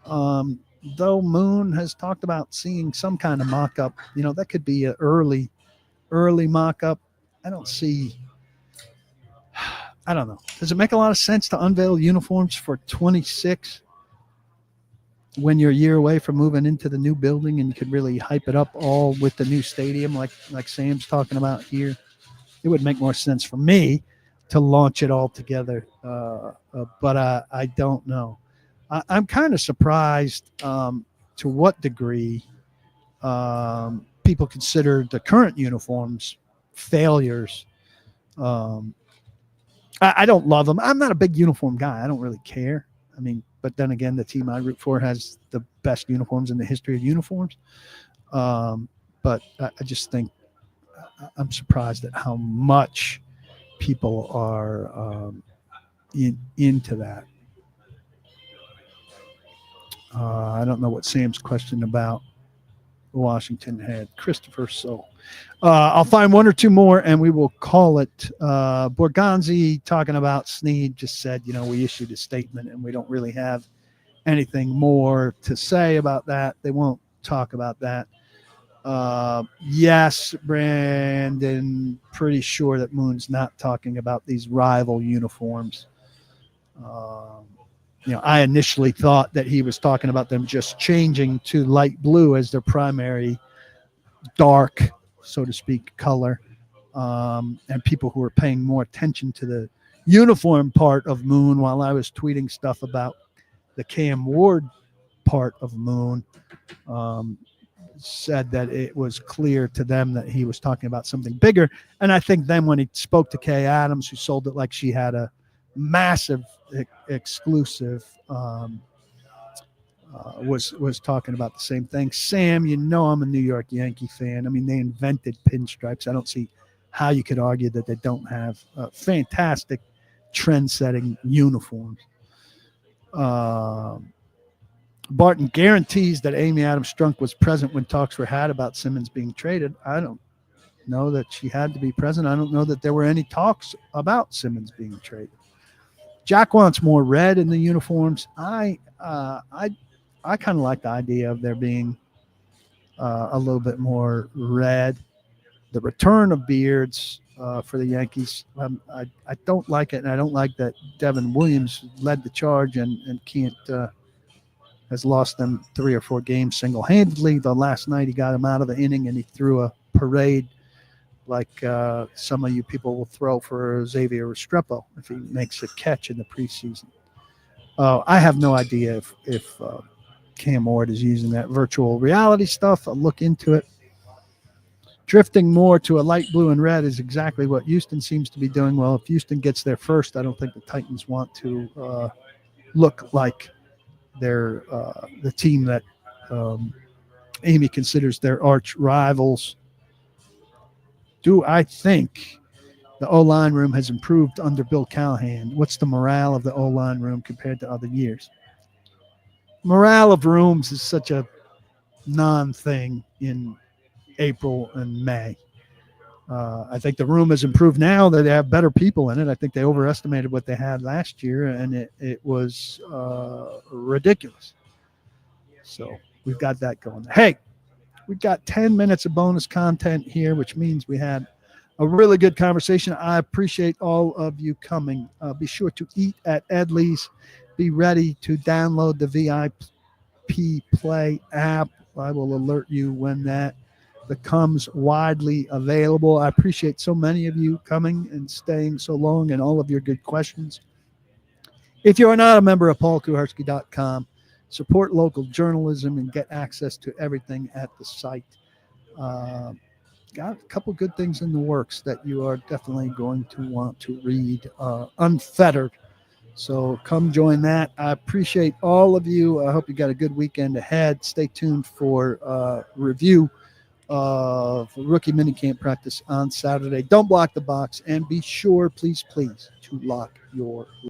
Though Moon has talked about seeing some kind of mock-up, that could be an early mock-up. I don't know. Does it make a lot of sense to unveil uniforms for 26 when you're a year away from moving into the new building and you could really hype it up all with the new stadium like Sam's talking about here? It would make more sense for me to launch it all together. But I don't know. I'm kind of surprised to what degree people consider the current uniforms failures. I don't love them. I'm not a big uniform guy. I don't really care. I mean, but then again, the team I root for has the best uniforms in the history of uniforms. But I just think I'm surprised at how much people are into that. I don't know what Sam's question about Washington had. Christopher, so I'll find one or two more and we will call it. Borgonzi talking about Sneed just said, we issued a statement and we don't really have anything more to say about that. They won't talk about that. Yes, Brandon, pretty sure that Moon's not talking about these rival uniforms. I initially thought that he was talking about them just changing to light blue as their primary dark, so to speak, color. And people who were paying more attention to the uniform part of Moon while I was tweeting stuff about the Cam Ward part of Moon, said that it was clear to them that he was talking about something bigger. And I think then when he spoke to Kay Adams, who sold it like she had a massive exclusive, was talking about the same thing. Sam, I'm a New York Yankee fan. I mean, they invented pinstripes. I don't see how you could argue that they don't have fantastic trend-setting uniforms. Barton guarantees that Amy Adams Strunk was present when talks were had about Simmons being traded. I don't know that she had to be present. I don't know that there were any talks about Simmons being traded. Jack wants more red in the uniforms. I kind of like the idea of there being a little bit more red. The return of beards for the Yankees, I don't like it, and I don't like that Devin Williams led the charge and can't has lost them 3 or 4 games single-handedly. The last night he got him out of the inning and he threw a parade like some of you people will throw for Xavier Restrepo if he makes a catch in the preseason. I have no idea if Cam Ward is using that virtual reality stuff. I'll look into it. Drifting more to a light blue and red is exactly what Houston seems to be doing. Well, if Houston gets there first, I don't think the Titans want to look like they're the team that Amy considers their arch rivals. Do I think the O-line room has improved under Bill Callahan? What's the morale of the O-line room compared to other years? Morale of rooms is such a non-thing in April and May. I think the room has improved now that they have better people in it. I think they overestimated what they had last year, and it was ridiculous. So we've got that going. Hey, we've got 10 minutes of bonus content here, which means we had a really good conversation. I appreciate all of you coming. Be sure to eat at Edleys. Be ready to download the VIP Play app. I will alert you when that becomes widely available. I appreciate so many of you coming and staying so long and all of your good questions. If you are not a member of paulkuharski.com, support local journalism and get access to everything at the site. Got a couple good things in the works that you are definitely going to want to read unfettered. So come join that. I appreciate all of you. I hope you got a good weekend ahead. Stay tuned for review of rookie minicamp practice on Saturday. Don't block the box, and be sure, please, to lock your